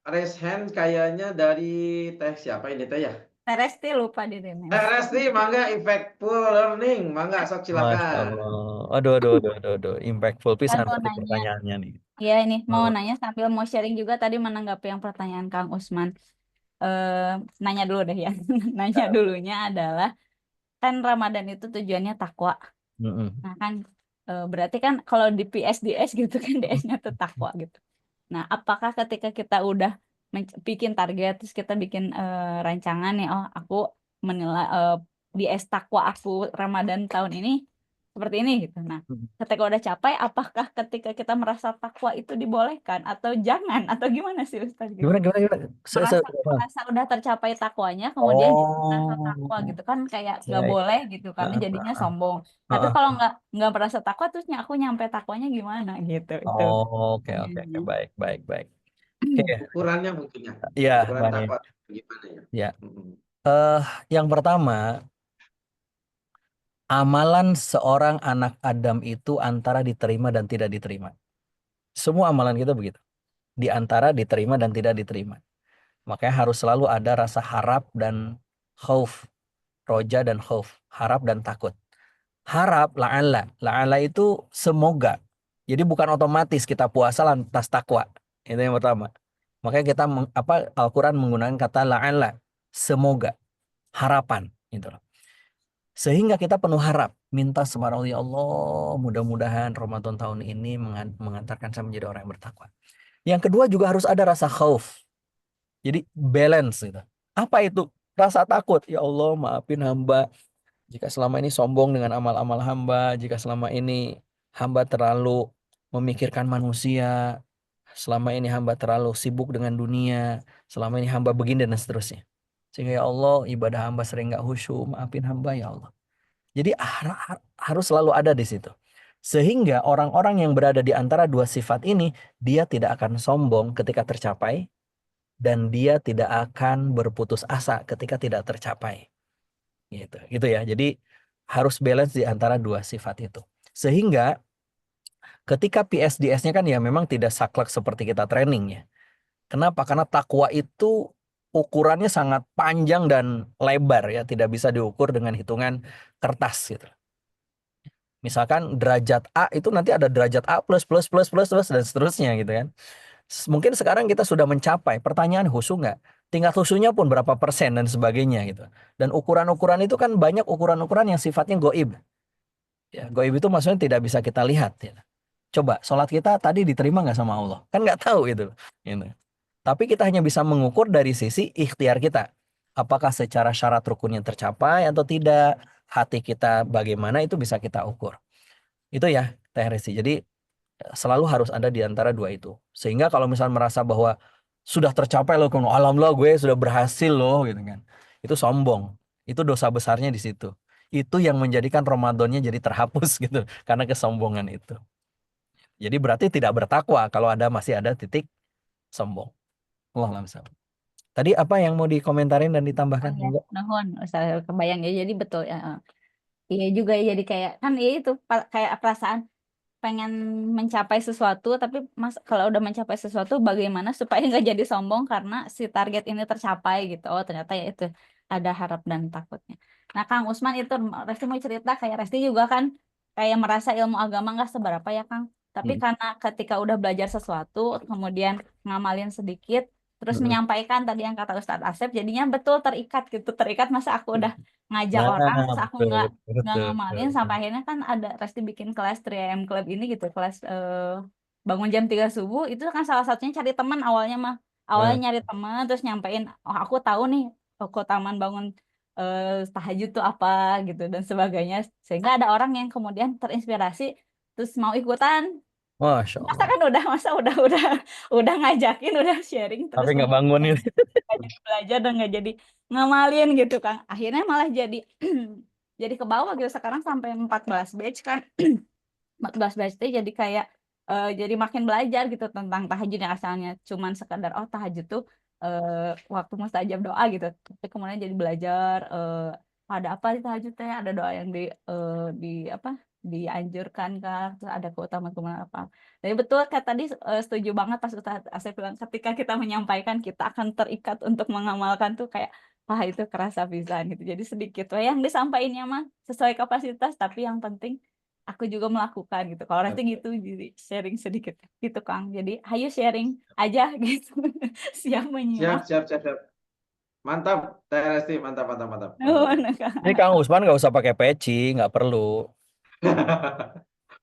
raise hand kayaknya dari Teh siapa ini Teh ya? Resti lupa di remes. Teh Resti, mangga Impactful Learning, mangga sok Masya silakan. Allah. Aduh. Impactful Kan pisan mau berarti nanya, pertanyaannya nih. ya ini mau Oh, nanya sambil mau sharing juga tadi menanggapi yang pertanyaan Kang Usman. Nanya dulu deh ya. Nanya dulunya adalah kan Ramadan itu tujuannya takwa. mm-mm. Nah kan berarti kan kalau di PSDS gitu kan DS-nya tuh takwa gitu. Nah, apakah ketika kita udah bikin target terus kita bikin rancangan nih, oh aku menilai DS takwa aku Ramadan tahun ini seperti ini gitu. Nah, ketika udah capai, apakah ketika kita merasa takwa itu dibolehkan atau jangan atau gimana sih Ustaz gitu? Gimana? Merasa udah tercapai takwanya kemudian jadi merasa takwa Oh, gitu kan kayak nggak ya. boleh gitu karena Heeh, jadinya heeh, sombong. Tapi heeh. kalau nggak merasa takwa terus aku nyampe takwanya gimana gitu itu. Oh, oke. Pertanyaannya. Baik. Oke, Ukurannya mungkin ya. ya, Ukuran Bani. takwa gimana ya? Ya. Mm-mm. Yang pertama, amalan seorang anak Adam itu antara diterima dan tidak diterima. Semua amalan kita begitu. Di antara diterima dan tidak diterima. Makanya harus selalu ada rasa harap dan khauf. Roja dan khauf. Harap dan takut. Harap, la'alla. La'alla itu semoga. Jadi bukan otomatis kita puasa lantas takwa. Itu yang pertama. Makanya kita Al-Quran menggunakan kata la'alla. Semoga. Harapan. Gitu loh. Sehingga kita penuh harap. Minta subhanallah, ya Allah, mudah-mudahan Ramadan tahun ini mengantarkan saya menjadi orang yang bertakwa. Yang kedua juga harus ada rasa khauf. Jadi balance gitu. Apa itu? Rasa takut. Ya Allah, maafin hamba jika selama ini sombong dengan amal-amal hamba, jika selama ini hamba terlalu memikirkan manusia, selama ini hamba terlalu sibuk dengan dunia, selama ini hamba begini dan seterusnya. Sehingga ya Allah, ibadah hamba sering nggak khusyuk, maafin hamba ya Allah. Jadi harus selalu ada di situ. Sehingga orang-orang yang berada di antara dua sifat ini, dia tidak akan sombong ketika tercapai, dan dia tidak akan berputus asa ketika tidak tercapai. Gitu ya. Jadi harus balance di antara dua sifat itu. Sehingga ketika PSDS-nya kan ya memang tidak saklek seperti kita training ya. Kenapa? Karena takwa itu ukurannya sangat panjang dan lebar ya, tidak bisa diukur dengan hitungan kertas gitu. Misalkan derajat A itu nanti ada derajat A plus dan seterusnya gitu kan. Mungkin sekarang kita sudah mencapai, pertanyaan khusyuk nggak? Tingkat khusyuknya pun berapa persen dan sebagainya gitu. Dan ukuran-ukuran itu kan banyak ukuran-ukuran yang sifatnya goib. Ya, goib itu maksudnya tidak bisa kita lihat. Ya. Coba sholat kita tadi diterima nggak sama Allah? Kan nggak tahu gitu. Gitu. Tapi kita hanya bisa mengukur dari sisi ikhtiar kita. Apakah secara syarat rukunnya tercapai atau tidak? Hati kita bagaimana itu bisa kita ukur. Itu ya Teh Resi. Jadi selalu harus ada di antara dua itu. Sehingga kalau misalnya merasa bahwa sudah tercapai loh, alhamdulillah gue sudah berhasil loh gitu kan. Itu sombong. Itu dosa besarnya di situ. Itu yang menjadikan Ramadannya jadi terhapus gitu karena kesombongan itu. Jadi berarti tidak bertakwa kalau masih ada titik sombong. Allahu a'lam. Tadi apa yang mau dikomentarin dan ditambahkan? Oh ya, nuhun, Ustaz, kebayang ya. Jadi betul ya. Iya juga ya, jadi kayak kan ya itu kayak perasaan pengen mencapai sesuatu, tapi kalau udah mencapai sesuatu bagaimana supaya nggak jadi sombong karena si target ini tercapai gitu. Oh ternyata ya itu ada harap dan takutnya. Nah Kang Usman itu Resti mau cerita kayak Resti juga kan kayak merasa ilmu agama nggak seberapa ya Kang. Tapi karena ketika udah belajar sesuatu kemudian ngamalin sedikit terus menyampaikan tadi yang kata Ustadz Asep jadinya betul terikat gitu, terikat masa aku udah ngajak orang terus aku nggak ngamalin sampai akhirnya kan ada Resti bikin kelas 3AM Club ini gitu, kelas bangun jam 3 subuh itu kan salah satunya cari teman awalnya nyari teman terus nyampein oh aku tahu nih keutamaan bangun tahajud tuh apa gitu dan sebagainya sehingga ada orang yang kemudian terinspirasi terus mau ikutan. Masya Masa Allah. kan udah ngajakin, udah sharing terus Tapi nggak bangun itu. nggak jadi belajar dan nggak jadi ngamalin gitu kan. Akhirnya malah jadi jadi ke bawah gitu. Sekarang sampai 14 batch kan. 14 batch teh jadi kayak jadi makin belajar gitu tentang tahajud yang asalnya cuman sekadar oh tahajud tuh waktu mustajab doa gitu. Tapi kemudian jadi belajar ada apa di tahajud teh, ada doa yang di apa dianjurkan kan, terus ada keutamaan apa. Jadi betul kata tadi setuju banget pas Ustaz Asep bilang ketika kita menyampaikan kita akan terikat untuk mengamalkan tuh kayak wah itu kerasa pisan gitu. Jadi sedikit we yang disampaikannya mah sesuai kapasitas tapi yang penting aku juga melakukan gitu. Kalau nanti gitu jadi sharing sedikit gitu Kang. Jadi ayo sharing aja gitu. Siap menyimak. Siap. Mantap, Teh Resti, mantap. Nuhun, Kang. Ini Kang Usman nggak usah pakai peci, nggak perlu.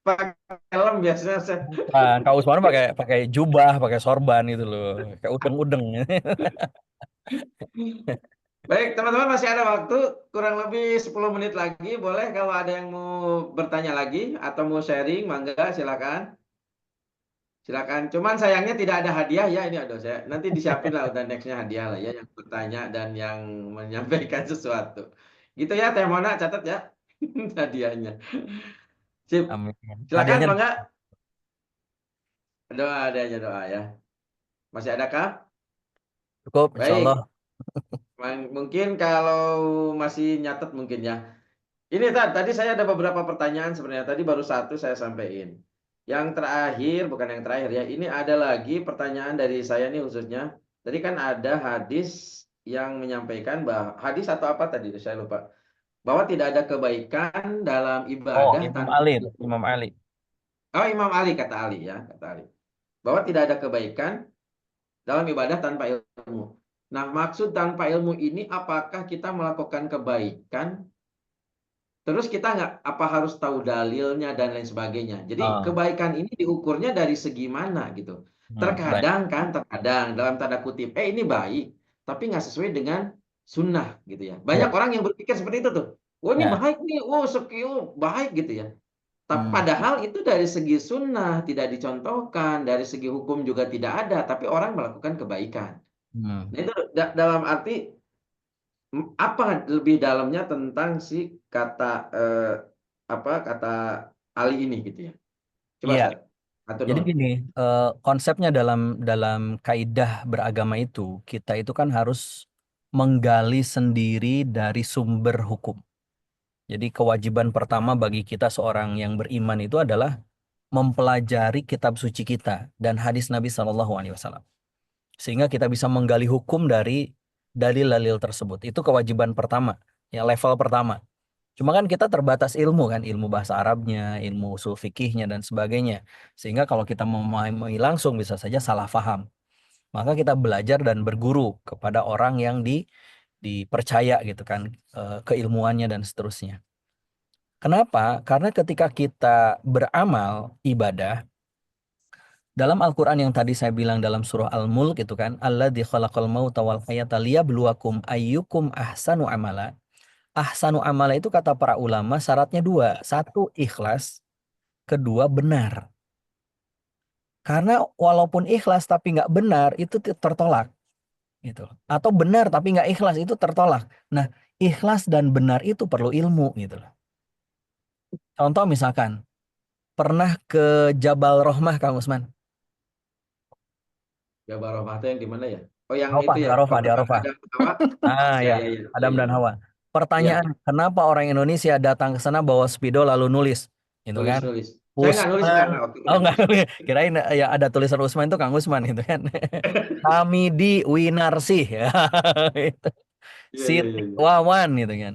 Pakai helm biasanya saya. Nah, Kang Usman pakai jubah, pakai sorban gitu loh, kayak udeng-udeng. Baik, teman-teman masih ada waktu kurang lebih 10 menit lagi. Boleh kalau ada yang mau bertanya lagi atau mau sharing, mangga silakan. Silakan. Cuman sayangnya tidak ada hadiah ya ini ada saya. Nanti disiapin lah udah nextnya hadiah lah ya yang bertanya dan yang menyampaikan sesuatu. Gitu ya Teh Mona catat ya hadiahnya. Sip. Amin. Silakan Hadiahnya mangga. Doa adanya doa ya. Masih adakah? cukup, insya Allah. Baik. Mungkin kalau masih nyatet mungkin ya. Ini tadi saya ada beberapa pertanyaan sebenarnya. Tadi baru satu saya sampaikan. Yang terakhir, bukan yang terakhir ya. Ini ada lagi pertanyaan dari saya nih khususnya. Tadi kan ada hadis yang menyampaikan bahwa hadis atau apa tadi saya lupa. Bahwa tidak ada kebaikan dalam Oh, ibadah Imam tanpa Ali, ilmu. Imam Ali. Oh, Imam Ali kata Ali ya, kata Ali. Bahwa tidak ada kebaikan dalam ibadah tanpa ilmu. Nah, maksud tanpa ilmu ini apakah kita melakukan kebaikan terus kita nggak apa harus tahu dalilnya dan lain sebagainya. Jadi kebaikan ini diukurnya dari segi mana gitu. Baik. Terkadang dalam tanda kutip, ini baik, tapi nggak sesuai dengan sunnah gitu ya. Banyak orang yang berpikir seperti itu tuh. Oh ini Ya. baik nih, oh skill baik gitu ya. Tapi padahal itu dari segi sunnah tidak dicontohkan, dari segi hukum juga tidak ada, tapi orang melakukan kebaikan. Nah itu dalam arti apa lebih dalamnya tentang si kata kata Ali ini gitu ya. Coba Iya. Ustaz. Atur Jadi nuhun. gini, konsepnya dalam kaidah beragama itu, kita itu kan harus menggali sendiri dari sumber hukum. Jadi kewajiban pertama bagi kita seorang yang beriman itu adalah mempelajari kitab suci kita dan hadis Nabi SAW. Sehingga kita bisa menggali hukum dari dalil-dalil tersebut. Itu kewajiban pertama, ya level pertama. Cuma kan kita terbatas ilmu kan, ilmu bahasa Arabnya, ilmu usul fikihnya dan sebagainya. Sehingga kalau kita memahami langsung bisa saja salah paham. Maka kita belajar dan berguru kepada orang yang dipercaya gitu kan, keilmuannya dan seterusnya. Kenapa? Karena ketika kita beramal ibadah, dalam Al-Quran yang tadi saya bilang dalam surah Al-Mulk itu kan, alladzi khalaqal mauta wal hayata liyabluwakum ayyukum ahsanu amala. Ahsanu amala itu kata para ulama syaratnya dua. Satu, ikhlas. Kedua, benar. Karena walaupun ikhlas tapi nggak benar, itu tertolak. Gitu. Atau benar tapi nggak ikhlas, itu tertolak. Nah, ikhlas dan benar itu perlu ilmu. Gitu. Contoh misalkan, pernah ke Jabal Rohmah, Kang Usman? Jabal Rahmah yang di mana ya? Oh yang Arafah, itu di ya, Arafah, di pertemuan Arafah. Adam Hawa. Ya, Ya. Adam dan Hawa. Ya. Pertanyaan, kenapa orang Indonesia datang ke sana bawa spidol lalu nulis? Gitu kan? Nulis. Saya nggak nulis Usman, karena waktu itu. oh nggak nulis. Kirain ya ada tulisan Usman itu Kang Usman gitu kan. Kami di Winarsih. Itu. Siti Wawan gitu kan.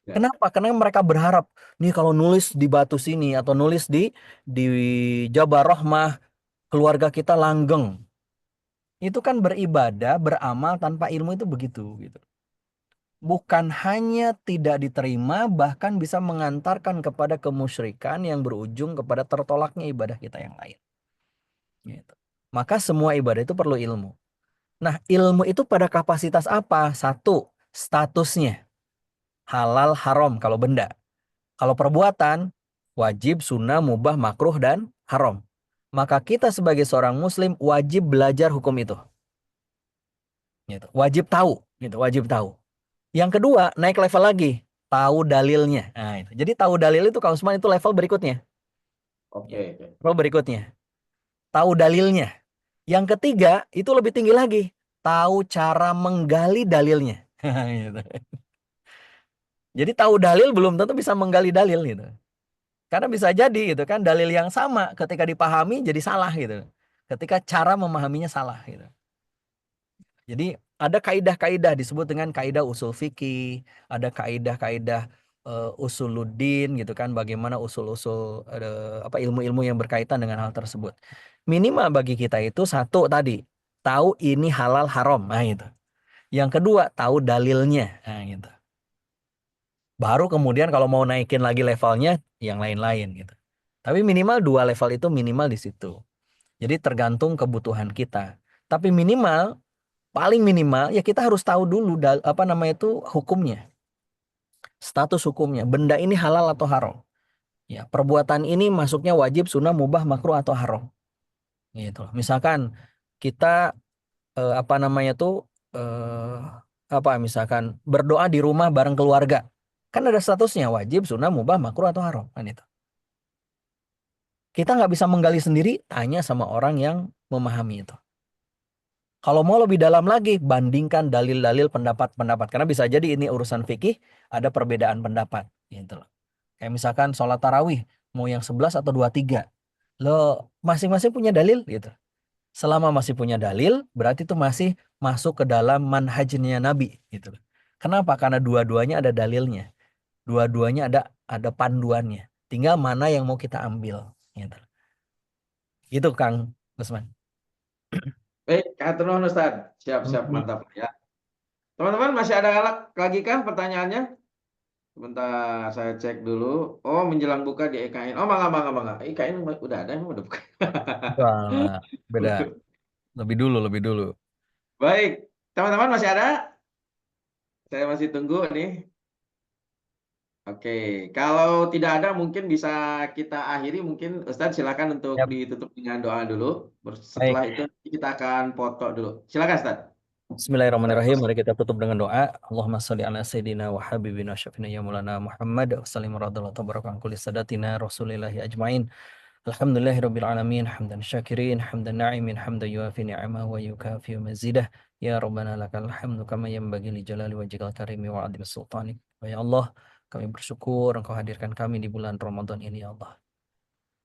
Ya. Kenapa? Karena mereka berharap nih kalau nulis di batu sini atau nulis di Jabal Rahmah keluarga kita langgeng. Itu kan beribadah, beramal tanpa ilmu itu begitu gitu. Bukan hanya tidak diterima, bahkan bisa mengantarkan kepada kemusyrikan yang berujung kepada tertolaknya ibadah kita yang lain. Gitu. Maka semua ibadah itu perlu ilmu. Nah, ilmu itu pada kapasitas apa? Satu, statusnya. Halal, haram kalau benda. Kalau perbuatan, wajib, sunnah, mubah, makruh, dan haram. Maka kita sebagai seorang muslim wajib belajar hukum itu. Gitu. Wajib tahu. Gitu. Wajib tahu. Yang kedua, naik level lagi. tahu dalilnya. Nah, itu. Jadi tahu dalil itu Kak Usman itu level berikutnya. Oke. Level berikutnya. Tahu dalilnya. Yang ketiga itu lebih tinggi lagi. Tahu cara menggali dalilnya. Gitu. Jadi tahu dalil belum tentu bisa menggali dalil gitu. Karena bisa jadi gitu kan dalil yang sama ketika dipahami jadi salah gitu. Ketika cara memahaminya salah gitu. Jadi ada kaidah-kaidah disebut dengan kaidah usul fikih, ada kaidah-kaidah usuluddin gitu kan, bagaimana usul-usul ilmu-ilmu yang berkaitan dengan hal tersebut. Minimal bagi kita itu satu tadi, tahu ini halal haram. Nah gitu. Yang kedua, tahu dalilnya. Nah gitu. Baru kemudian kalau mau naikin lagi levelnya yang lain-lain gitu. Tapi minimal 2 level itu minimal di situ. Jadi tergantung kebutuhan kita. Tapi minimal paling minimal ya kita harus tahu dulu hukumnya. Status hukumnya. Benda ini halal atau haram. Ya, perbuatan ini masuknya wajib, sunnah, mubah, makruh atau haram. Gitu. Misalkan kita misalkan berdoa di rumah bareng keluarga. Kan ada statusnya wajib, sunnah, mubah, makruh atau haram. Kan itu. Kita nggak bisa menggali sendiri, tanya sama orang yang memahami itu. Kalau mau lebih dalam lagi, bandingkan dalil-dalil pendapat-pendapat. Karena bisa jadi ini urusan fikih, ada perbedaan pendapat. Gitu loh. Kayak misalkan sholat tarawih, mau yang 11 atau 23. Lo masing-masing punya dalil gitu. Selama masih punya dalil, berarti itu masih masuk ke dalam manhajnya Nabi. Gitu loh. Kenapa? Karena dua-duanya ada dalilnya. Dua-duanya ada panduannya. Tinggal mana yang mau kita ambil. Gitu. Gitu Kang Usman. Baik, hatur nuhun Ustaz. Siap, mantap ya. Teman-teman masih ada lagi kah pertanyaannya? Sebentar saya cek dulu. Oh, menjelang buka di EKN. Oh, mangga. EKN udah ada, emang udah buka. Wah, beda. Lebih dulu. Baik, teman-teman masih ada? Saya masih tunggu nih. Oke, kalau tidak ada mungkin bisa kita akhiri. Mungkin Ustadz silakan untuk Yap. ditutup dengan doa dulu. Setelah Baik. itu kita akan foto dulu. Silakan Ustadz. Bismillahirrahmanirrahim. Mari kita tutup dengan doa. Allahumma sholli ala sayyidina wa habibina syafina ya maulana Muhammad wa sallim radhiyallahu tabaraka an kulli sadatina rasulillahi ajmain. Alhamdulillahirabbil alamin hamdan syakirin hamdan na'imin hamdan yuafi ni'amahu wa yukafi mazidah. Ya Rabbana lakal hamdu kama yanbaghi li jalali wajhikal karimi wa 'azimi sultanik. Ya Allah, kami bersyukur Engkau hadirkan kami di bulan Ramadan ini ya Allah.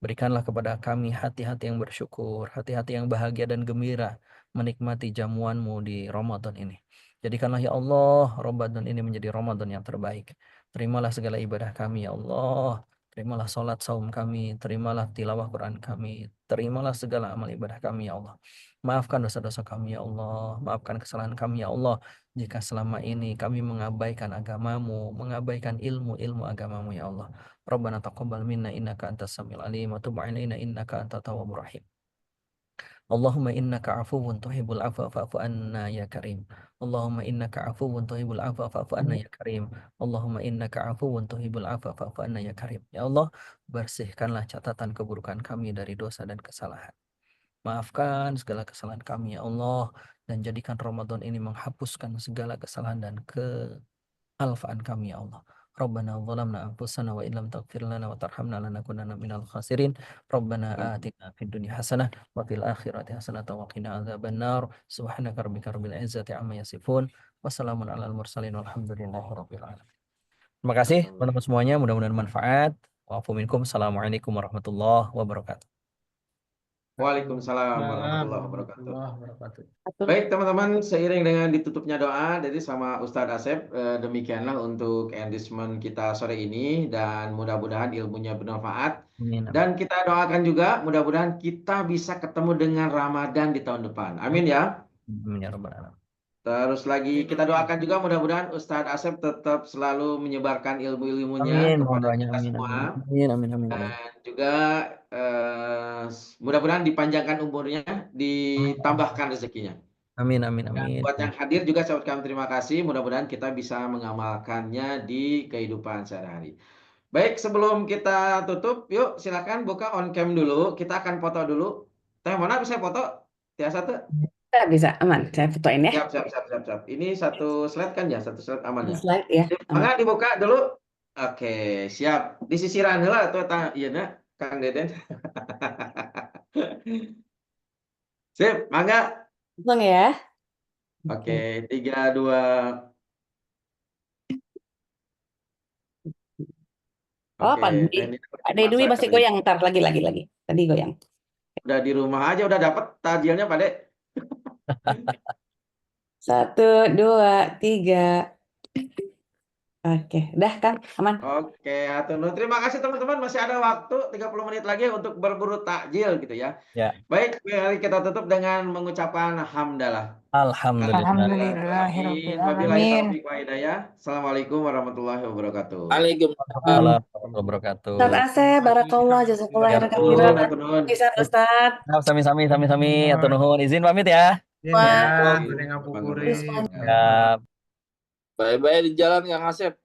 Berikanlah kepada kami hati-hati yang bersyukur, hati-hati yang bahagia dan gembira menikmati jamuan-Mu di Ramadan ini. Jadikanlah ya Allah Ramadan ini menjadi Ramadan yang terbaik. Terimalah segala ibadah kami ya Allah. Terimalah sholat saum kami, terimalah tilawah Quran kami, terimalah segala amal ibadah kami ya Allah. Maafkan dosa-dosa kami ya Allah, maafkan kesalahan kami ya Allah. Jika selama ini kami mengabaikan agama-Mu, mengabaikan ilmu-ilmu agama-Mu ya Allah. Rabbana taqabbal minna innaka antas samiul alim wa tub alaina innaka antat tawwabur rahim. Allahumma innaka afuwun tuhibbul afwa fa'fu anna ya karim. Allahumma innaka afuwun tuhibbul afwa fa'fu anna ya karim. Allahumma innaka afuwun tuhibbul afwa fa'fu anna ya karim. Ya Allah, bersihkanlah catatan keburukan kami dari dosa dan kesalahan. Maafkan segala kesalahan kami ya Allah dan jadikan Ramadan ini menghapuskan segala kesalahan dan kealfaan kami ya Allah. Rabbana zalamna anfusana wa illam taghfir lana wa tarhamna lanakunanna minal khasirin. Rabbana atina fid dunya hasanah wa fil akhirati hasanah wa qina adzabannar. Subhanaka rabbika rabbil izzati amma yasifun. Wassalamun alal mursalin walhamdulillahi rabbil alamin. Terima kasih teman-teman semuanya, mudah-mudahan manfaat. Wa'afu minkum. Assalamualaikum warahmatullahi wabarakatuh. Waalaikumsalam warahmatullahi wabarakatuh. Baik teman-teman, seiring dengan ditutupnya doa dari sama Ustadz Asep, demikianlah untuk engagement kita sore ini dan mudah-mudahan ilmunya bermanfaat. Dan kita doakan juga mudah-mudahan kita bisa ketemu dengan Ramadan di tahun depan. Amin ya. Amin ya rabbal alamin. Terus lagi kita doakan juga mudah-mudahan Ustadz Asep tetap selalu menyebarkan ilmu-ilmunya Amin, kepada doanya, kita amin, semua. amin. Dan juga mudah-mudahan dipanjangkan umurnya, ditambahkan rezekinya. Amin. Dan buat yang hadir juga saya ucapkan terima kasih. Mudah-mudahan kita bisa mengamalkannya di kehidupan sehari-hari. Baik, sebelum kita tutup, yuk silakan buka on cam dulu. Kita akan foto dulu. Teh Mona bisa foto? Tiasa tuh? Bisa, aman. Saya fotoin ya. Siap. Ini satu slide kan ya? Satu slide aman ya? Slide ya, aman. Mangga dibuka dulu. Oke, siap. Disisiran heula tuh iya na, Kang Deden. Sip, mangga. Langsung ya. Oke, 3, 2. Oh, Oke, Pak Dwi. ini Pak Dwi masa masih kering. goyang, ntar lagi. Tadi goyang. Udah di rumah aja udah dapet tajilnya, Pak Dek. 1, 2, 3. Oke, udah Kang, aman. Oke, atur nuhun. Terima kasih teman-teman. Masih ada waktu 30 menit lagi untuk berburu takjil gitu ya. Ya. Baik, mari kita tutup dengan mengucapkan hamdalah. Alhamdulillah. Alhamdulillahirabbil Wabillahi alamin. taufiq wa hidayah. Assalamualaikum warahmatullahi wabarakatuh. Waalaikumsalam. Waalaikumsalam warahmatullahi wabarakatuh. Ustaz Asep, barakallah, jazakallah Ya, khairan Atur katsiran. nuhun, atur nuhun. Bisa Ustaz. Sami-sami, atur nuhun. Izin pamit ya. Ini ya, Wah. ada ngabuburit. Ya. Bye-bye di jalan Kang Asep.